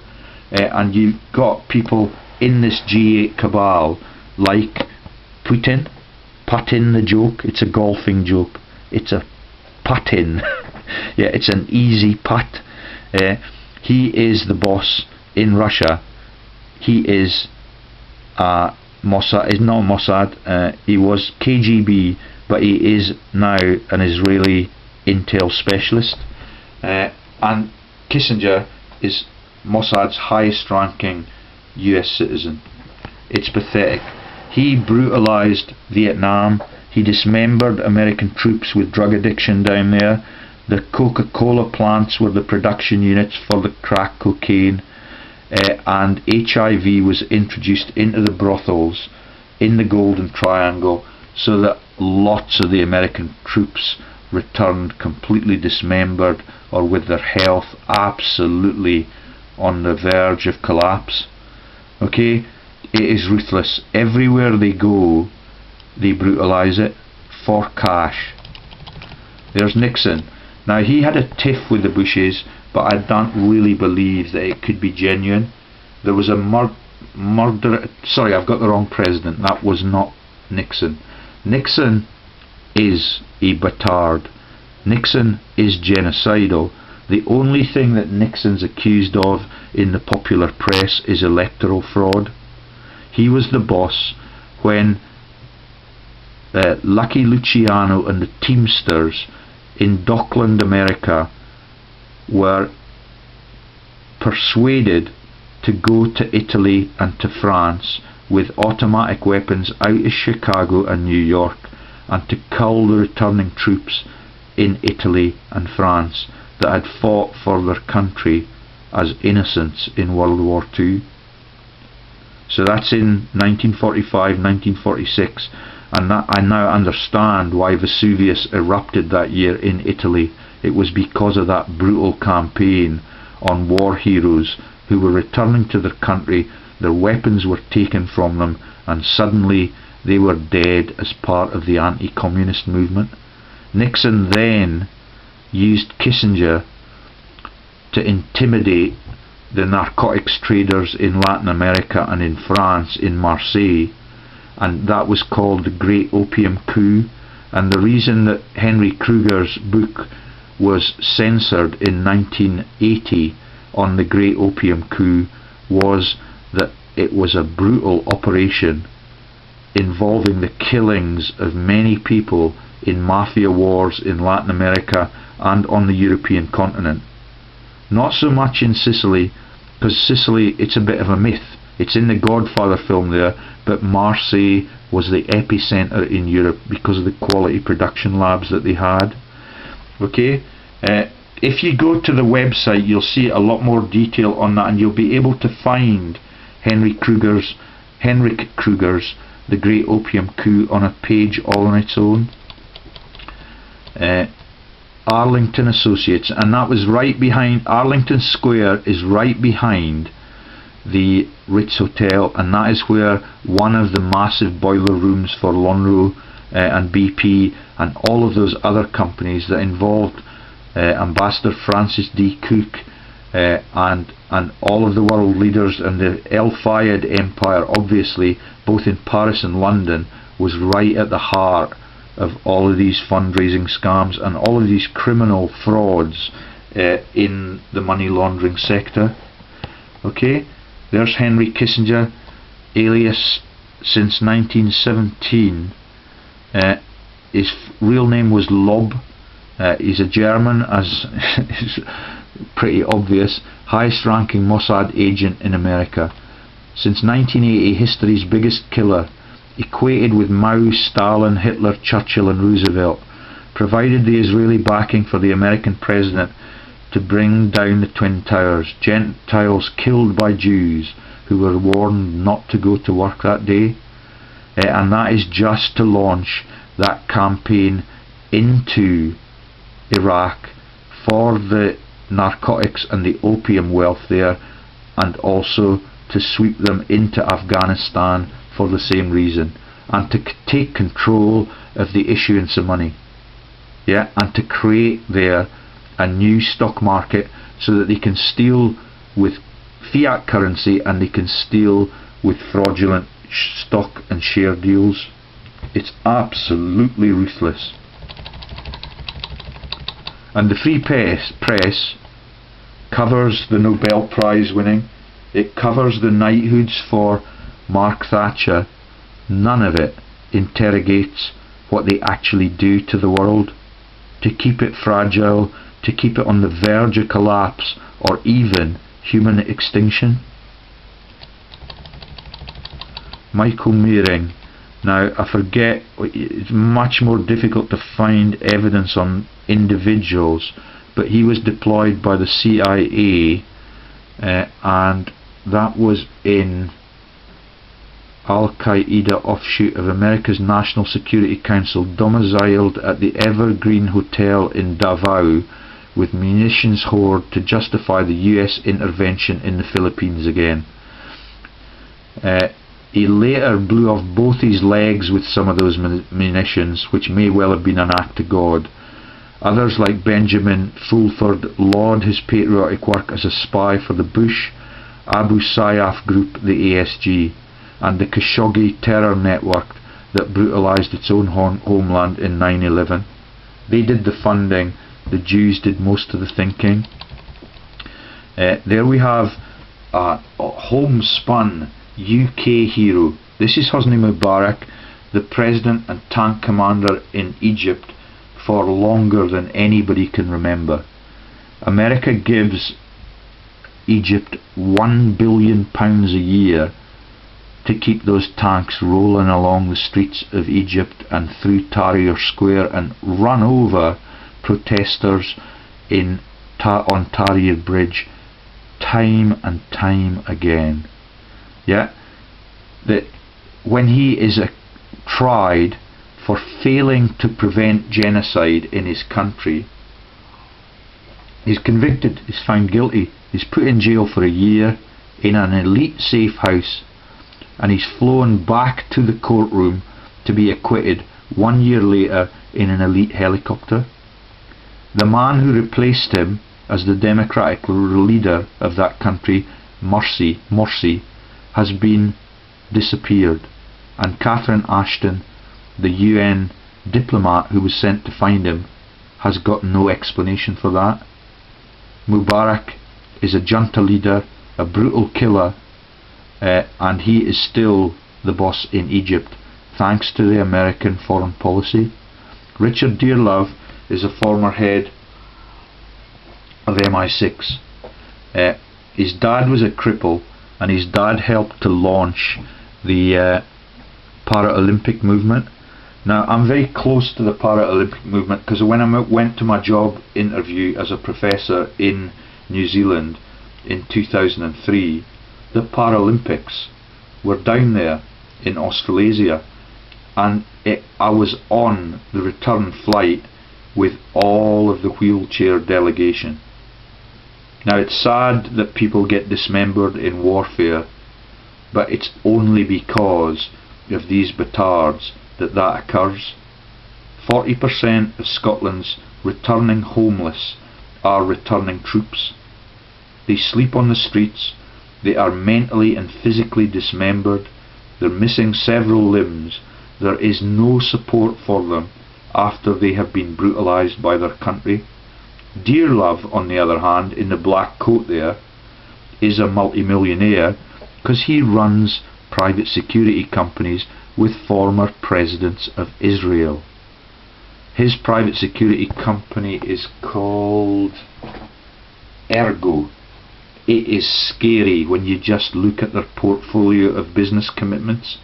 And you've got people in this G8 cabal like Putin the joke. It's a golfing joke. It's a putt-in. Yeah, it's an easy putt. He is the boss in Russia. He is Mossad. Is not Mossad. He was KGB, but he is now an Israeli intel specialist. And Kissinger is Mossad's highest ranking US citizen. It's pathetic. He brutalised Vietnam. He dismembered American troops with drug addiction down there. The Coca-Cola plants were the production units for the crack cocaine. and HIV was introduced into the brothels in the Golden Triangle, so that lots of the American troops returned completely dismembered or with their health absolutely on the verge of collapse. Okay, it is ruthless. Everywhere they go, they brutalise it for cash. There's Nixon. Now, he had a tiff with the Bushes, but I don't really believe that it could be genuine. There was a murder. Sorry, I've got the wrong president. That was not Nixon. Nixon is a batard. Nixon is genocidal. The only thing that Nixon's accused of in the popular press is electoral fraud. He was the boss when Lucky Luciano and the Teamsters in Dockland, America, were persuaded to go to Italy and to France with automatic weapons out of Chicago and New York, and to cull the returning troops in Italy and France that had fought for their country as innocents in World War II. So that's in 1945, 1946, and that I now understand why Vesuvius erupted that year in Italy. It was because of that brutal campaign on war heroes who were returning to their country. Their weapons were taken from them, and suddenly they were dead as part of the anti-communist movement. Nixon then used Kissinger to intimidate the narcotics traders in Latin America and in France, in Marseille, and that was called the Great Opium Coup. And the reason that Henry Kruger's book was censored in 1980 on the Great Opium Coup was that it was a brutal operation involving the killings of many people in mafia wars in Latin America and on the European continent. Not so much in Sicily, because Sicily, it's a bit of a myth. It's in the Godfather film there, but Marseille was the epicenter in Europe because of the quality production labs that they had. Okay, if you go to the website, you'll see a lot more detail on that, and you'll be able to find Henrik Kruger's The Great Opium Coup on a page all on its own. Arlington Associates, and that was right behind Arlington Square, is right behind the Ritz Hotel, and that is where one of the massive boiler rooms for Lonrho and BP and all of those other companies that involved Ambassador Francis D. Cook and all of the world leaders and the El Fayed empire, obviously, both in Paris and London, was right at the heart of all of these fundraising scams and all of these criminal frauds in the money laundering sector. Okay, there's Henry Kissinger, alias since 1917. His real name was Lob. He's a German, as is pretty obvious, highest ranking Mossad agent in America. Since 1980, history's biggest killer, equated with Mao, Stalin, Hitler, Churchill and Roosevelt, provided the Israeli backing for the American president to bring down the Twin Towers. Gentiles killed by Jews who were warned not to go to work that day, and that is just to launch that campaign into Iraq for the narcotics and the opium wealth there, and also to sweep them into Afghanistan for the same reason, and to take control of the issuance of money, and to create there a new stock market so that they can steal with fiat currency and they can steal with fraudulent stock and share deals. It's absolutely ruthless. And the Free Press covers the Nobel Prize winning, it covers the knighthoods for Mark Thatcher. None of it interrogates what they actually do to the world to keep it fragile, to keep it on the verge of collapse or even human extinction. Michael Meering. Now, I forget, it's much more difficult to find evidence on individuals, but he was deployed by the CIA and that was in Al-Qaeda offshoot of America's National Security Council, domiciled at the Evergreen Hotel in Davao, with munitions hoard to justify the US intervention in the Philippines again. He later blew off both his legs with some of those munitions, which may well have been an act of God. Others, like Benjamin Fulford, laud his patriotic work as a spy for the Bush, Abu Sayyaf Group, the ASG, and the Khashoggi terror network that brutalised its own homeland in 9/11. They did the funding, the Jews did most of the thinking. There we have a homespun UK hero. This is Hosni Mubarak, the president and tank commander in Egypt for longer than anybody can remember. America gives Egypt £1 billion a year to keep those tanks rolling along the streets of Egypt and through Tahrir Square and run over protesters on Tahrir Bridge time and time again. Yeah, that when he is tried for failing to prevent genocide in his country, he's convicted, he's found guilty, he's put in jail for a year in an elite safe house, and he's flown back to the courtroom to be acquitted 1 year later in an elite helicopter. The man who replaced him as the democratic leader of that country, Morsi, has been disappeared, and Catherine Ashton, the UN diplomat who was sent to find him, has got no explanation for that. Mubarak is a junta leader, a brutal killer, and he is still the boss in Egypt, thanks to the American foreign policy. Richard Dearlove is a former head of MI6. His dad was a cripple, and his dad helped to launch the Paralympic movement. Now, I'm very close to the Paralympic movement because when I went to my job interview as a professor in New Zealand in 2003, the Paralympics were down there in Australasia, and I was on the return flight with all of the wheelchair delegation. Now, it's sad that people get dismembered in warfare, but it's only because of these batards that occurs. 40% of Scotland's returning homeless are returning troops. They sleep on the streets, they are mentally and physically dismembered, they're missing several limbs, there is no support for them after they have been brutalised by their country. Dearlove, on the other hand, in the black coat there, is a multimillionaire because he runs private security companies with former presidents of Israel. His private security company is called Ergo. It is scary when you just look at their portfolio of business commitments.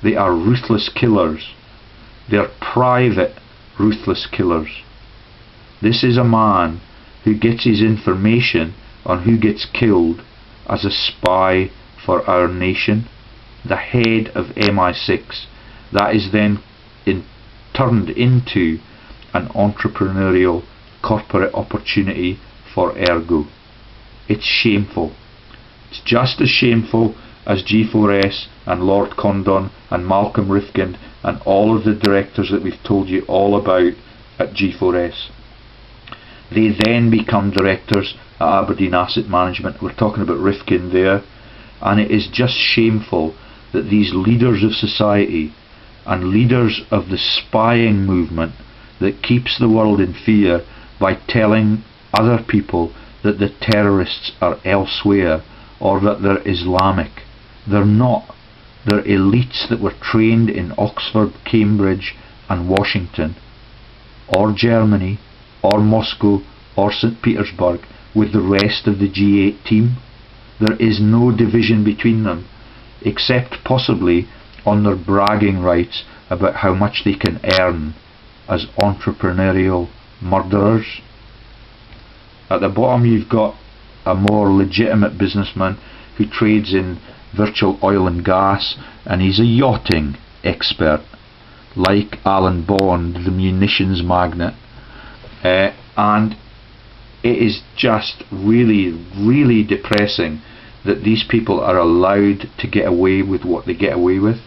They are ruthless killers. They are private ruthless killers. This is a man who gets his information on who gets killed as a spy for our nation. The head of MI6, that is then turned into an entrepreneurial corporate opportunity for Ergo. It's shameful. It's just as shameful as G4S and Lord Condon and Malcolm Rifkind and all of the directors that we've told you all about at G4S. They then become directors at Aberdeen Asset Management. We're talking about Rifkind there, and it is just shameful that these leaders of society and leaders of the spying movement that keeps the world in fear by telling other people that the terrorists are elsewhere or that they're Islamic. They're not. They're elites that were trained in Oxford, Cambridge and Washington, or Germany, or Moscow, or St. Petersburg with the rest of the G8 team. There is no division between them, except possibly on their bragging rights about how much they can earn as entrepreneurial murderers. At the bottom you've got a more legitimate businessman who trades in virtual oil and gas, and he's a yachting expert, like Alan Bond, the munitions magnate. And it is just really depressing that these people are allowed to get away with what they get away with.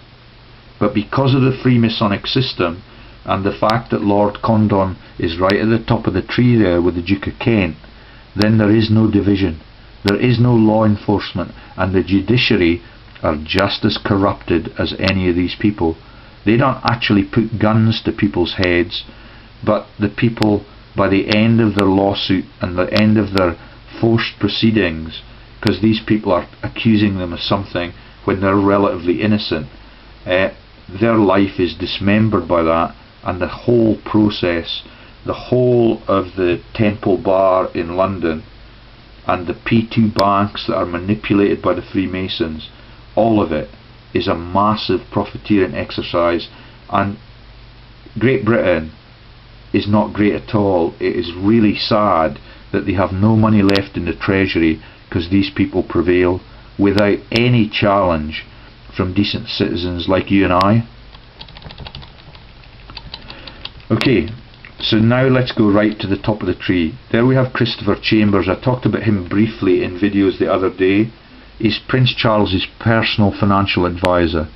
But because of the Freemasonic system, and the fact that Lord Condon is right at the top of the tree there with the Duke of Kent, then there is no division, there is no law enforcement, and the judiciary are just as corrupted as any of these people. They don't actually put guns to people's heads, but the people, by the end of their lawsuit and the end of their forced proceedings, because these people are accusing them of something when they're relatively innocent, their life is dismembered by that, and the whole process, the whole of the Temple Bar in London and the P2 banks that are manipulated by the Freemasons, all of it is a massive profiteering exercise. And Great Britain is not great at all. It is really sad that they have no money left in the treasury because these people prevail without any challenge from decent citizens like you and I. Okay, so now let's go right to the top of the tree. There we have Christopher Chambers. I talked about him briefly in videos the other day. He's Prince Charles's personal financial advisor.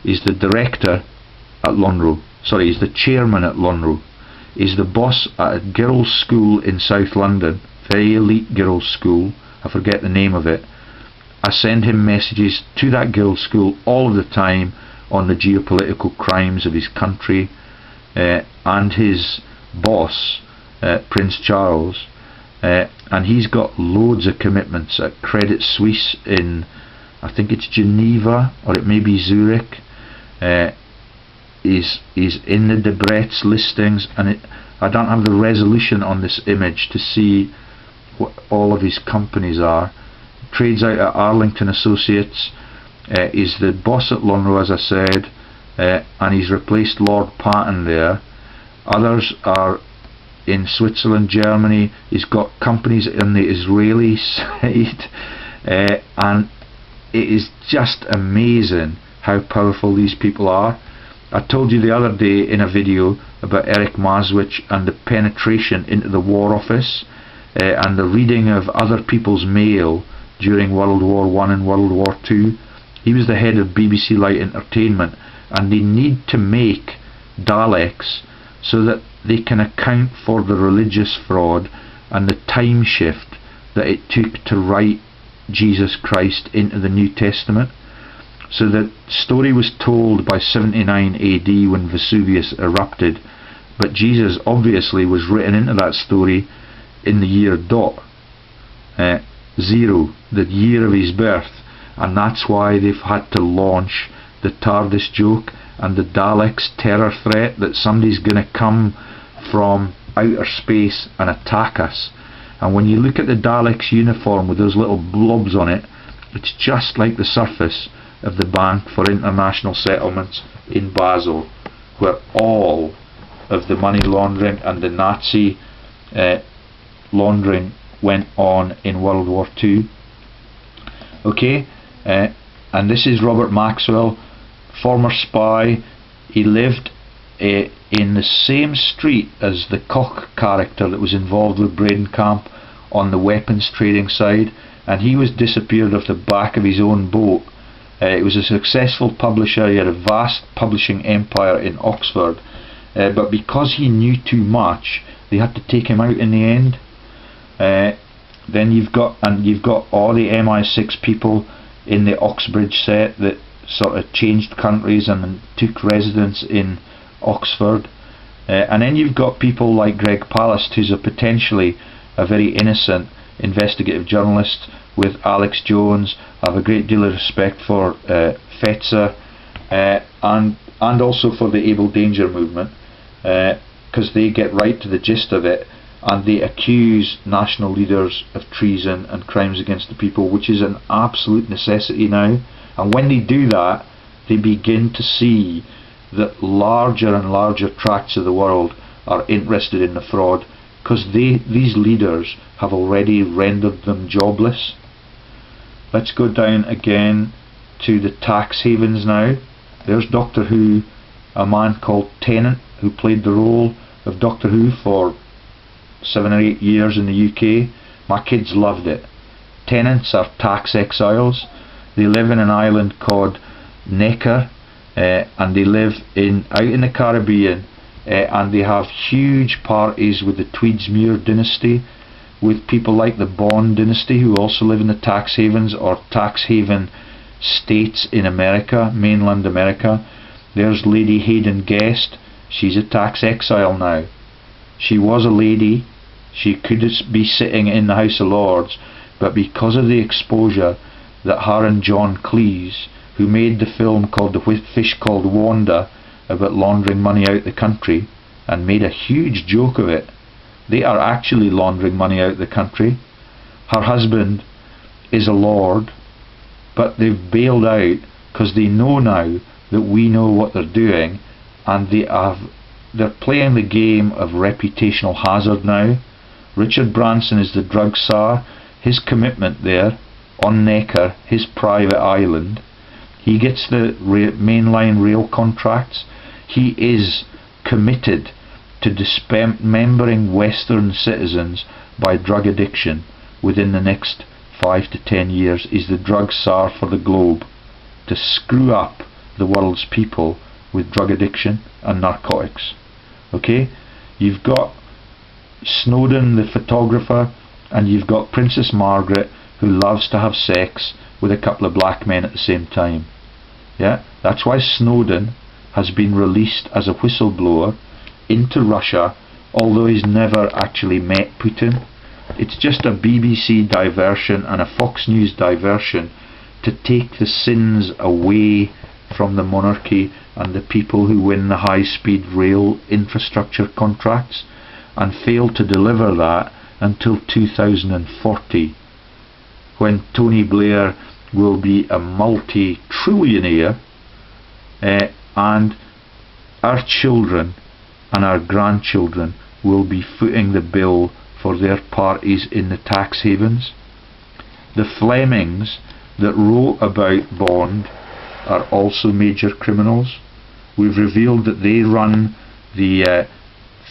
He's the director at Lonro. Sorry, he's the chairman at Lonro. He's the boss at a girls' school in South London, very elite girls' school. I forget the name of it. I send him messages to that girls' school all of the time on the geopolitical crimes of his country, and his boss, Prince Charles, and he's got loads of commitments at Credit Suisse in, I think it's Geneva, or it may be Zurich. He's in the Debrett's listings, and I don't have the resolution on this image to see what all of his companies are. Trades out at Arlington Associates, is the boss at Lonro, as I said, and he's replaced Lord Patton there. Others are in Switzerland, Germany. He's got companies in the Israeli side, and it is just amazing how powerful these people are. I told you the other day in a video about Eric Maswich and the penetration into the War Office, and the reading of other people's mail during World War I and World War II. He was the head of BBC Light Entertainment, and they need to make Daleks so that they can account for the religious fraud and the time shift that it took to write Jesus Christ into the New Testament. So the story was told by 79 AD when Vesuvius erupted, but Jesus obviously was written into that story in the year zero, the year of his birth, and that's why they've had to launch the TARDIS joke and the Daleks terror threat that somebody's going to come from outer space and attack us. And when you look at the Daleks uniform with those little blobs on it, it's just like the surface of the Bank for International Settlements in Basel, where all of the money laundering and the Nazi laundering went on in World War II. Okay, and this is Robert Maxwell, former spy. He lived in the same street as the Koch character that was involved with Bradenkamp on the weapons trading side, and he was disappeared off the back of his own boat. He was a successful publisher. He had a vast publishing empire in Oxford, but because he knew too much, they had to take him out in the end. Then you've got all the MI6 people in the Oxbridge set that sort of changed countries and took residence in Oxford, and then you've got people like Greg Palast, who's potentially a very innocent investigative journalist, with Alex Jones. I have a great deal of respect for Fetzer, and also for the Able Danger movement, because they get right to the gist of it, and they accuse national leaders of treason and crimes against the people, which is an absolute necessity now. And when they do that, they begin to see that larger and larger tracts of the world are interested in the fraud, because these leaders have already rendered them jobless. Let's go down again to the tax havens now. There's Doctor Who, a man called Tennant, who played the role of Doctor Who for 7 or 8 years in the UK. My kids loved it. Tenants are tax exiles. They live in an island called Necker, and they live out in the Caribbean, and they have huge parties with the Tweedsmuir dynasty, with people like the Bond dynasty who also live in the tax havens or tax haven states in America, mainland America. There's Lady Hayden Guest. She's a tax exile now. She was a lady. She could be sitting in the House of Lords, but because of the exposure that her and John Cleese, who made the film called The Fish Called Wanda about laundering money out the country, and made a huge joke of it, they are actually laundering money out the country. Her husband is a lord, but they've bailed out because they know now that we know what they're doing, and they're playing the game of reputational hazard now. Richard Branson is the drug czar. His commitment there on Necker, his private island, he gets the mainline rail contracts. He is committed to dismembering Western citizens by drug addiction within the next 5 to 10 years. He's the drug czar for the globe, to screw up the world's people with drug addiction and narcotics. Okay, you've got Snowden the photographer, and you've got Princess Margaret, who loves to have sex with a couple of black men at the same time. Yeah, that's why Snowden has been released as a whistleblower into Russia, although he's never actually met Putin. It's just a BBC diversion and a Fox News diversion to take the sins away from the monarchy and the people who win the high-speed rail infrastructure contracts, and fail to deliver that until 2040, when Tony Blair will be a multi-trillionaire, and our children and our grandchildren will be footing the bill for their parties in the tax havens. The Flemings that wrote about Bond are also major criminals. We've revealed that they run the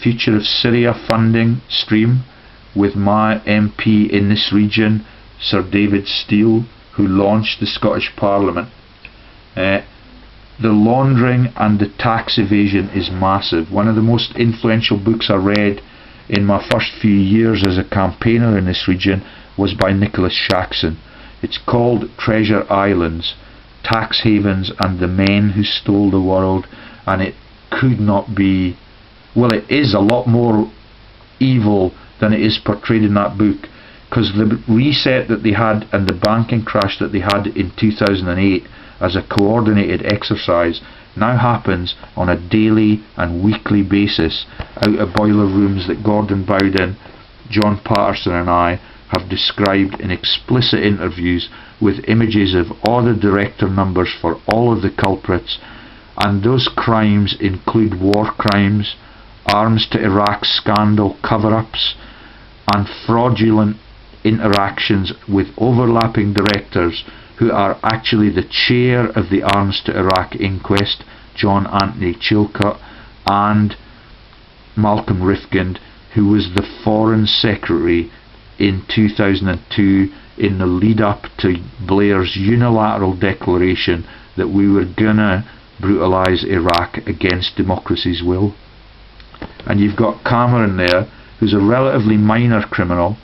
Future of Syria funding stream with my MP in this region, Sir David Steele, who launched the Scottish Parliament. The laundering and the tax evasion is massive. One of the most influential books I read in my first few years as a campaigner in this region was by Nicholas Shaxson. It's called Treasure Islands, Tax Havens and the Men Who Stole the World, and it could not be, well, it is a lot more evil than it is portrayed in that book, because the reset that they had and the banking crash that they had in 2008 as a coordinated exercise now happens on a daily and weekly basis out of boiler rooms that Gordon Bowden, John Patterson and I have described in explicit interviews, with images of all the director numbers for all of the culprits. And those crimes include war crimes, arms to Iraq scandal cover-ups, and fraudulent interactions with overlapping directors who are actually the chair of the Arms to Iraq inquest, John Anthony Chilcot, and Malcolm Rifkind, who was the Foreign Secretary in 2002 in the lead up to Blair's unilateral declaration that we were gonna brutalise Iraq against democracy's will. And you've got Cameron there, who's a relatively minor criminal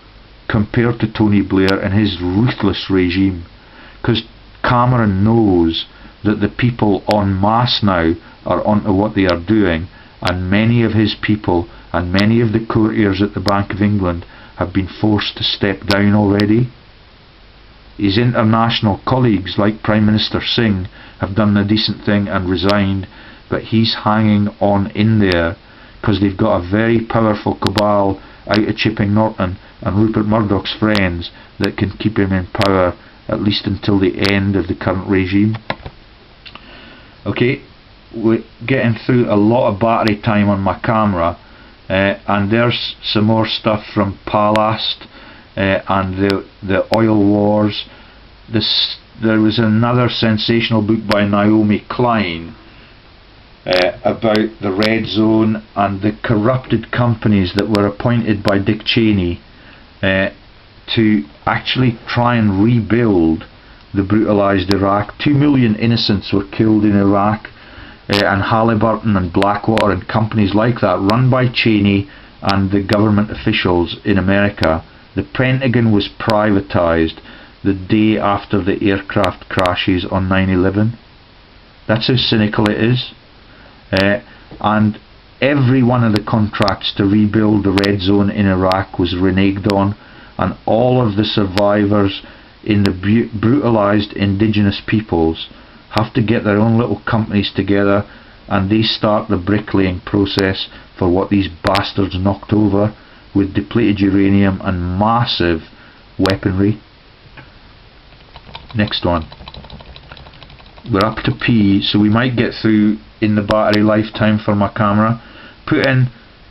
compared to Tony Blair and his ruthless regime, because Cameron knows that the people en masse now are onto what they are doing, and many of his people and many of the courtiers at the Bank of England have been forced to step down already. His international colleagues like Prime Minister Singh have done the decent thing and resigned, but he's hanging on in there because they've got a very powerful cabal out of Chipping Norton and Rupert Murdoch's friends that can keep him in power at least until the end of the current regime. Okay, we're getting through a lot of battery time on my camera, and there's some more stuff from Palast and the oil wars. there was another sensational book by Naomi Klein about the Red Zone and the corrupted companies that were appointed by Dick Cheney to actually try and rebuild the brutalised Iraq. 2 million innocents were killed in Iraq, and Halliburton and Blackwater and companies like that, run by Cheney and the government officials in America. The Pentagon was privatised the day after the aircraft crashes on 9/11. That's how cynical it is. And every one of the contracts to rebuild the Red Zone in Iraq was reneged on, and all of the survivors in the brutalised indigenous peoples have to get their own little companies together, and they start the bricklaying process for what these bastards knocked over with depleted uranium and massive weaponry. Next one. We're up to P, so we might get through in the battery lifetime for my camera. Putin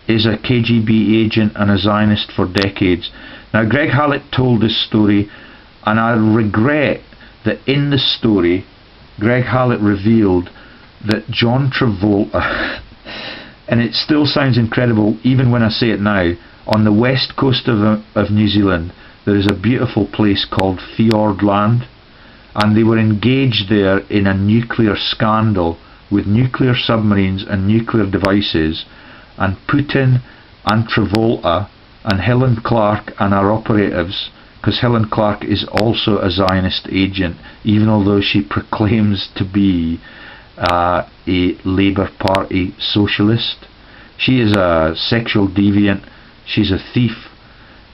is a KGB agent and a Zionist for decades. Now, Greg Hallett told this story, and I regret that in the story Greg Hallett revealed that John Travolta and it still sounds incredible even when I say it now, on the west coast of New Zealand there is a beautiful place called Fiordland, and they were engaged there in a nuclear scandal with nuclear submarines and nuclear devices, and Putin and Travolta and Helen Clark and our operatives, because Helen Clark is also a Zionist agent, even although she proclaims to be a Labour Party socialist. She is a sexual deviant, she's a thief,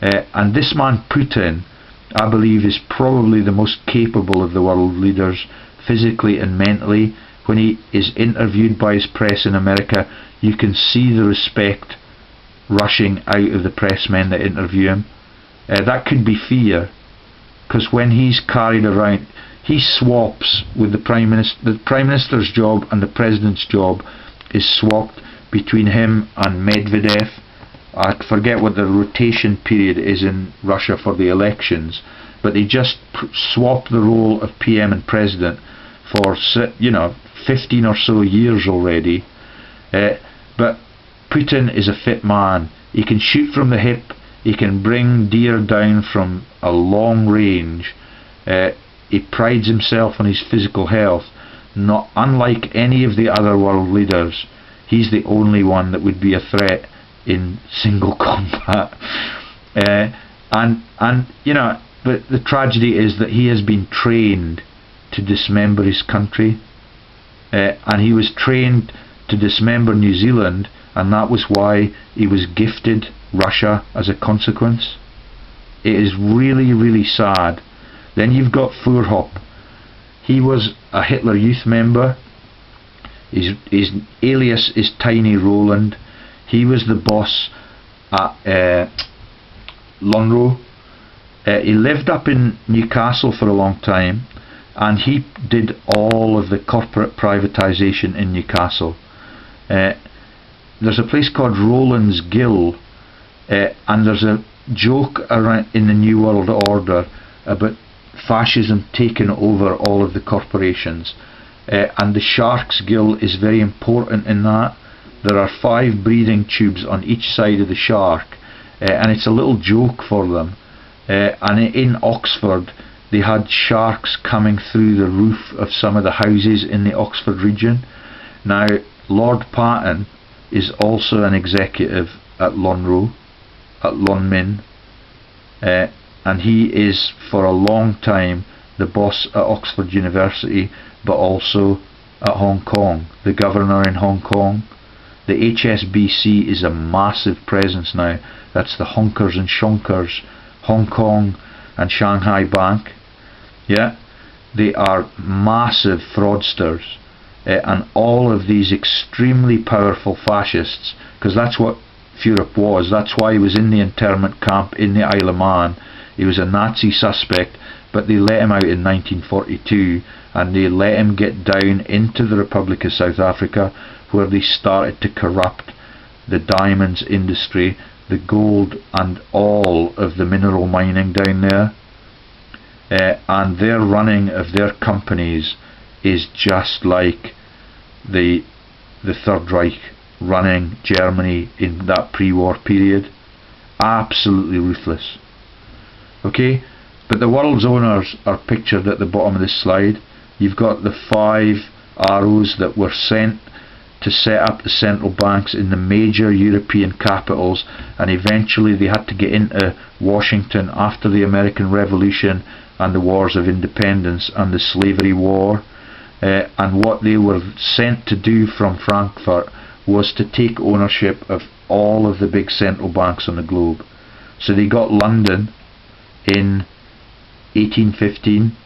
and this man Putin, I believe, is probably the most capable of the world leaders, physically and mentally. When he is interviewed by his press in America, you can see the respect rushing out of the pressmen that interview him. That could be fear, because when he's carried around, he swaps with the Prime Minister. The Prime Minister's job and the President's job is swapped between him and Medvedev. I forget what the rotation period is in Russia for the elections, but they just swap the role of PM and President for 15 or so years already. But Putin is a fit man. He can shoot from the hip, he can bring deer down from a long range. He prides himself on his physical health. Not unlike any of the other world leaders, he's the only one that would be a threat in single combat. But the tragedy is that he has been trained to dismember his country, and he was trained to dismember New Zealand, and that was why he was gifted Russia as a consequence. It is really, really sad. Then you've got Voorhoff. He was a Hitler Youth member. His alias is Tiny Roland. He was the boss at Lonro. He lived up in Newcastle for a long time, and he did all of the corporate privatisation in Newcastle. There's a place called Roland's Gill, and there's a joke around in the New World Order about fascism taking over all of the corporations, and the shark's gill is very important in that. There are 5 breathing tubes on each side of the shark, and it's a little joke for them. And in Oxford they had sharks coming through the roof of some of the houses in the Oxford region. Now, Lord Patton is also an executive at Lonro, at Lonmin, and he is for a long time the boss at Oxford University, but also at Hong Kong, the governor in Hong Kong. The HSBC is a massive presence now. That's the Honkers and Shonkers, Hong Kong and Shanghai Bank. Yeah, they are massive fraudsters, and all of these extremely powerful fascists, because that's what Europe was. That's why he was in the internment camp in the Isle of Man. He was a Nazi suspect, but they let him out in 1942, and they let him get down into the Republic of South Africa, where they started to corrupt the diamonds industry, the gold and all of the mineral mining down there. and their running of their companies is just like the Third Reich running Germany in that pre-war period. Absolutely ruthless. Okay, but the world's owners are pictured at the bottom of this slide. You've got the 5 arrows that were sent to set up the central banks in the major European capitals, and eventually they had to get into Washington after the American Revolution and the wars of independence and the slavery war. And what they were sent to do from Frankfurt was to take ownership of all of the big central banks on the globe. So they got London in 1815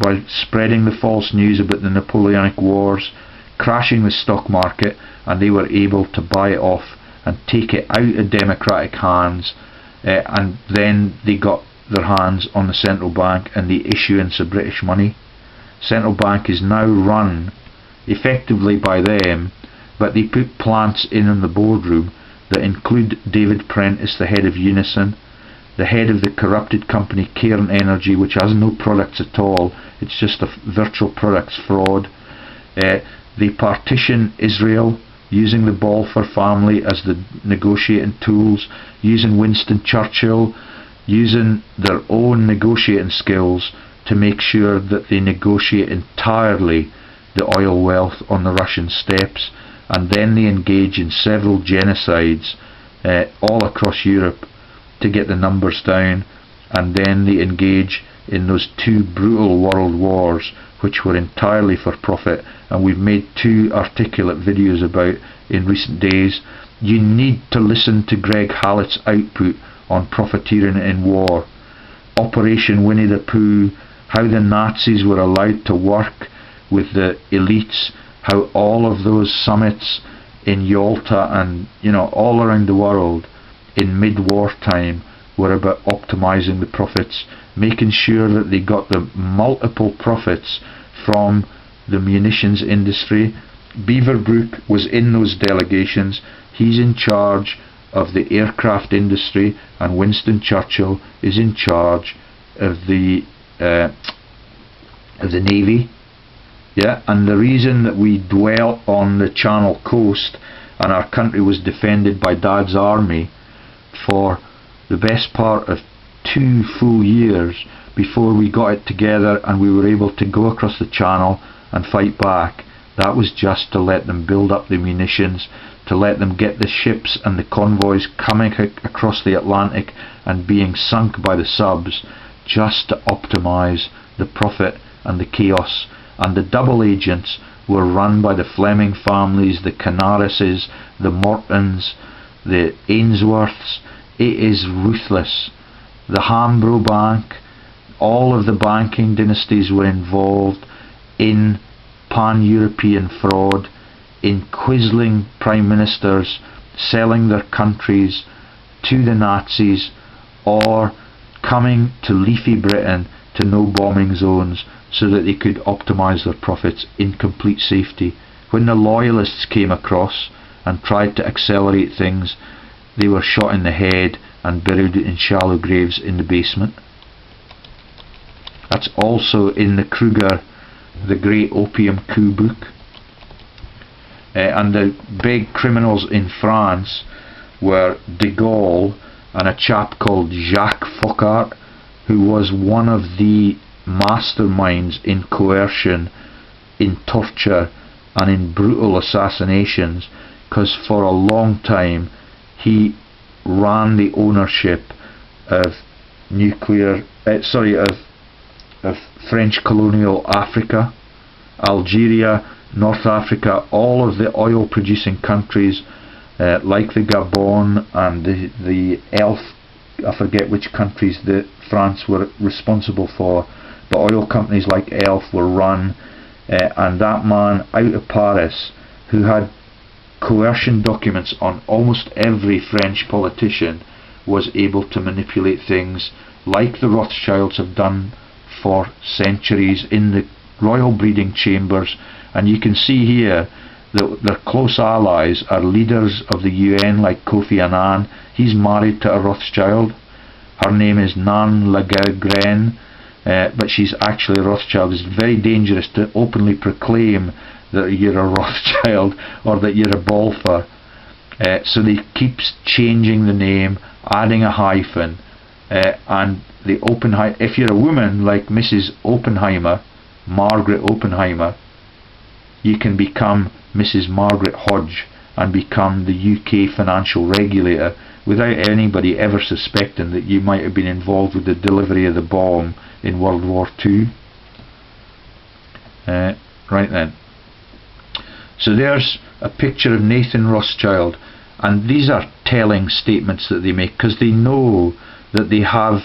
by spreading the false news about the Napoleonic Wars, crashing the stock market, and they were able to buy it off and take it out of democratic hands, and then they got their hands on the central bank and the issuance of British money. Central bank is now run effectively by them, but they put plants in the boardroom that include David Prentice, the head of Unison, the head of the corrupted company Cairn Energy, which has no products at all, it's just a virtual products fraud. They partition Israel, using the Balfour family as the negotiating tools, using Winston Churchill, using their own negotiating skills to make sure that they negotiate entirely the oil wealth on the Russian steppes, and then they engage in several genocides all across Europe to get the numbers down, and then they engage in those 2 brutal world wars which were entirely for profit, and we've made 2 articulate videos about in recent days. You need to listen to Greg Hallett's output on profiteering in war. Operation Winnie the Pooh, how the Nazis were allowed to work with the elites, how all of those summits in Yalta and all around the world in mid-war time were about optimizing the profits, making sure that they got the multiple profits from the munitions industry. Beaverbrook was in those delegations. He's in charge of the aircraft industry, and Winston Churchill is in charge of the Navy. Yeah, and the reason that we dwell on the Channel coast and our country was defended by Dad's army for the best part of 2 full years before we got it together and we were able to go across the Channel and fight back, that was just to let them build up the munitions, to let them get the ships and the convoys coming across the Atlantic and being sunk by the subs, just to optimize the profit and the chaos. And the double agents were run by the Fleming families, the Canarises, the Mortons, the Ainsworths. It is ruthless. The Hambro Bank, all of the banking dynasties were involved in pan-European fraud, in quizzling prime ministers, selling their countries to the Nazis, or coming to leafy Britain to no bombing zones so that they could optimise their profits in complete safety. When the loyalists came across and tried to accelerate things, they were shot in the head and buried in shallow graves in the basement. That's also in the Kruger, the Great Opium Coup book. And the big criminals in France were de Gaulle and a chap called Jacques Foccart, who was one of the masterminds in coercion, in torture and in brutal assassinations, because for a long time he ran the ownership of of French colonial Africa, Algeria, North Africa, all of the oil producing countries like the Gabon and the Elf, I forget which countries that France were responsible for, but oil companies like Elf were run, and that man out of Paris, who had coercion documents on almost every French politician, was able to manipulate things like the Rothschilds have done for centuries in the royal breeding chambers. And you can see here that their close allies are leaders of the UN like Kofi Annan. He's married to a Rothschild. Her name is Nan Le Guen. but she's actually a Rothschild. It's very dangerous to openly proclaim that you're a Rothschild or that you're a Balfour. So they keep changing the name, adding a hyphen, and the if you're a woman like Mrs. Oppenheimer, Margaret Oppenheimer, you can become Mrs. Margaret Hodge and become the UK financial regulator without anybody ever suspecting that you might have been involved with the delivery of the bomb in World War II. Right then. So there's a picture of Nathan Rothschild, and these are telling statements that they make, because they know that they have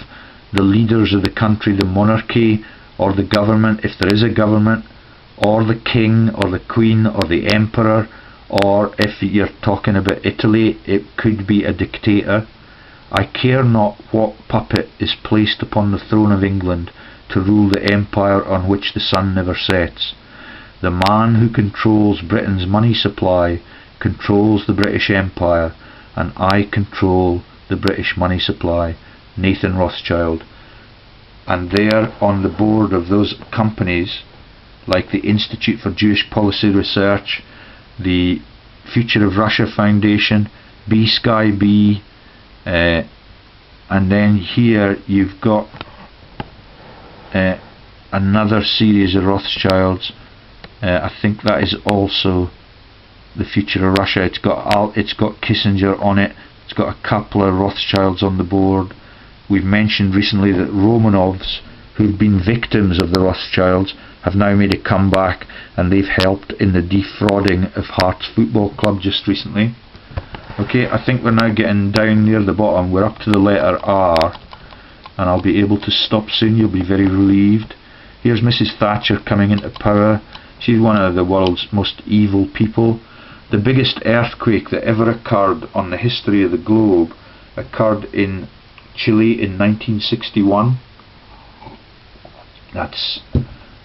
the leaders of the country, the monarchy or the government, if there is a government, or the king or the queen or the emperor, or if you're talking about Italy, it could be a dictator. I care not what puppet is placed upon the throne of England to rule the empire on which the sun never sets. The man who controls Britain's money supply controls the British Empire, and I control the British money supply. Nathan Rothschild. And there on the board of those companies, like the Institute for Jewish Policy Research, the Future of Russia Foundation, B-Sky B, and then here you've got another series of Rothschilds. I think that is also the Future of Russia. It's got Kissinger on it. It's got a couple of Rothschilds on the board. We've mentioned recently that Romanovs, who've been victims of the Rothschilds, have now made a comeback, and they've helped in the defrauding of Hearts Football Club just recently. Okay, I think we're now getting down near the bottom. We're up to the letter R, and I'll be able to stop soon. You'll be very relieved. Here's Mrs. Thatcher coming into power. She's one of the world's most evil people. The biggest earthquake that ever occurred on the history of the globe occurred in Chile in 1961. That's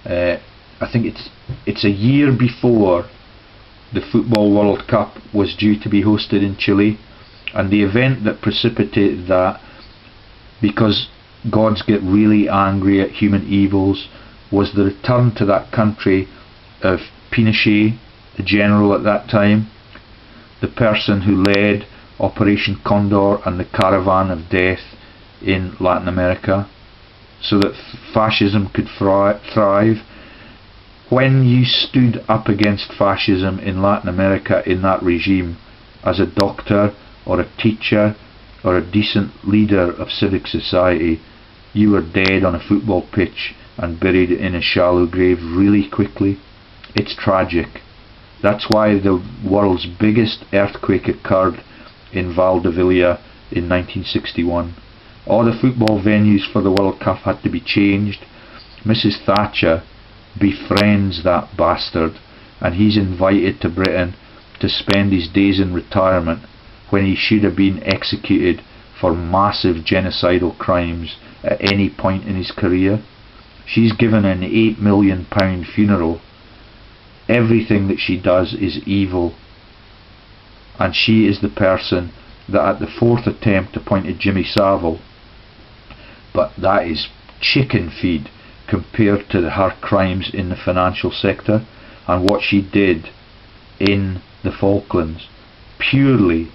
I think it's a year before the Football World Cup was due to be hosted in Chile, and the event that precipitated that, because gods get really angry at human evils, was the return to that country of Pinochet, the general at that time, the person who led Operation Condor and the Caravan of Death in Latin America, so that fascism could thrive. When you stood up against fascism in Latin America in that regime as a doctor or a teacher or a decent leader of civic society, you were dead on a football pitch and buried in a shallow grave really quickly. It's tragic. That's why the world's biggest earthquake occurred in Valdivia in 1961. All the football venues for the World Cup had to be changed. Mrs. Thatcher befriends that bastard, and he's invited to Britain to spend his days in retirement when he should have been executed for massive genocidal crimes at any point in his career. She's given an £8 million funeral. Everything that she does is evil, and she is the person that at the fourth attempt appointed Jimmy Savile, but that is chicken feed compared to her crimes in the financial sector and what she did in the Falklands purely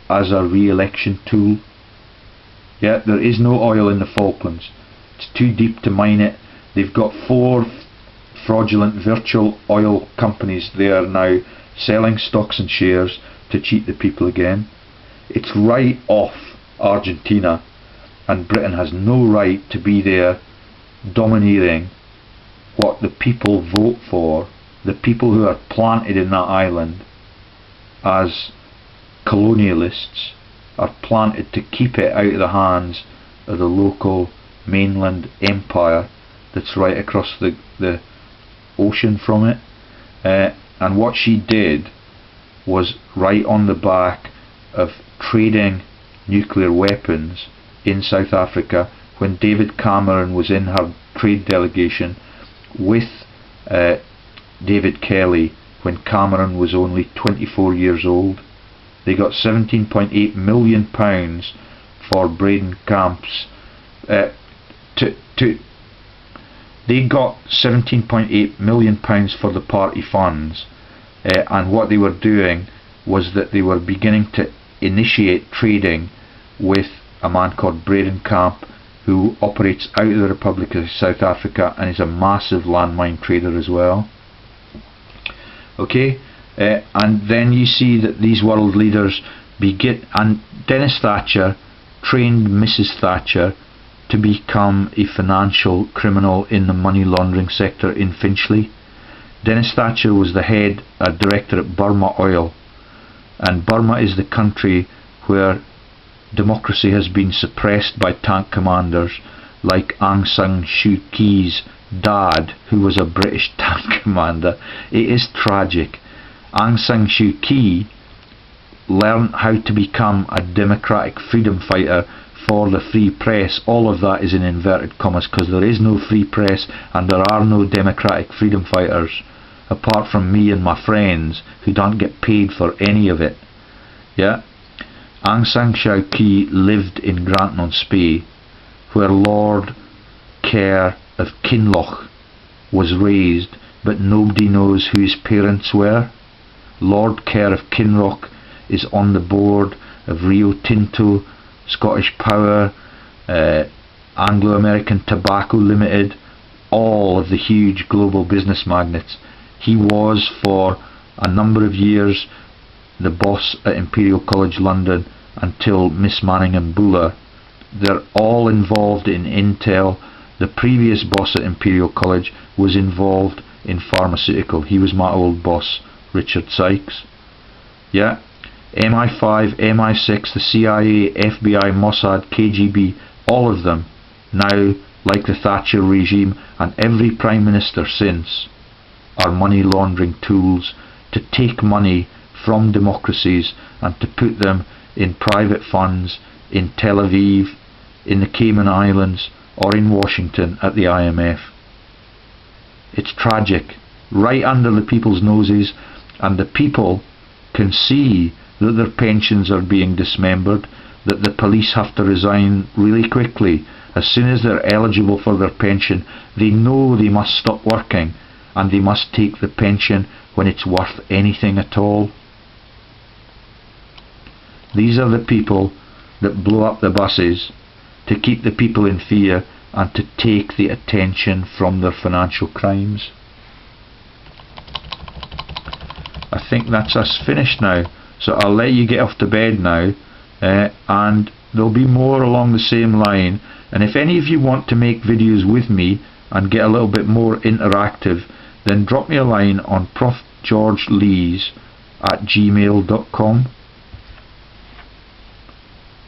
as a re-election tool. Yeah, there is no oil in the Falklands. It's too deep to mine it. They've got 4 fraudulent virtual oil companies there now selling stocks and shares to cheat the people again. It's right off Argentina, and Britain has no right to be there domineering what the people vote for, the people who are planted in that island as colonialists are planted to keep it out of the hands of the local mainland empire that's right across the ocean from it. And what she did was right on the back of trading nuclear weapons in South Africa, when David Cameron was in her trade delegation with David Kelly when Cameron was only 24 years old. They got £17.8 million for Braden Camps to They got £17.8 million for the party funds, and what they were doing was that they were beginning to initiate trading with a man called Bredenkamp, who operates out of the Republic of South Africa and is a massive landmine trader as well. Okay, and then you see that these world leaders begin, and Dennis Thatcher trained Mrs. Thatcher to become a financial criminal in the money laundering sector in Finchley. Dennis Thatcher was the head director at Burma Oil, and Burma is the country where democracy has been suppressed by tank commanders like Aung San Suu Kyi's dad, who was a British tank commander. It is tragic. Aung San Suu Kyi learned how to become a democratic freedom fighter for the free press. All of that is in inverted commas, because there is no free press and there are no democratic freedom fighters apart from me and my friends who don't get paid for any of it. Yeah, Aung San Suu Kyi lived in Granton-on-Spey, where Lord Kerr of Kinloch was raised, but nobody knows who his parents were. Lord Kerr of Kinloch is on the board of Rio Tinto, Scottish Power, Anglo-American Tobacco Limited, all of the huge global business magnates. He was for a number of years the boss at Imperial College London until Miss Manningham Buller. They're all involved in Intel. The previous boss at Imperial College was involved in pharmaceutical. He was my old boss, Richard Sykes. Yeah, MI5, MI6, the CIA, FBI, Mossad, KGB, all of them now, like the Thatcher regime and every Prime Minister since, are money laundering tools to take money from democracies and to put them in private funds in Tel Aviv, in the Cayman Islands, or in Washington at the IMF. It's tragic, right under the people's noses, and the people can see that their pensions are being dismembered, that the police have to resign really quickly. As soon as they're eligible for their pension, they know they must stop working, and they must take the pension when it's worth anything at all. These are the people that blow up the buses to keep the people in fear and to take the attention from their financial crimes. I think that's us finished now, so I'll let you get off to bed now, and there'll be more along the same line. And if any of you want to make videos with me and get a little bit more interactive, then drop me a line on profgeorgelees@gmail.com.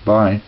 Bye.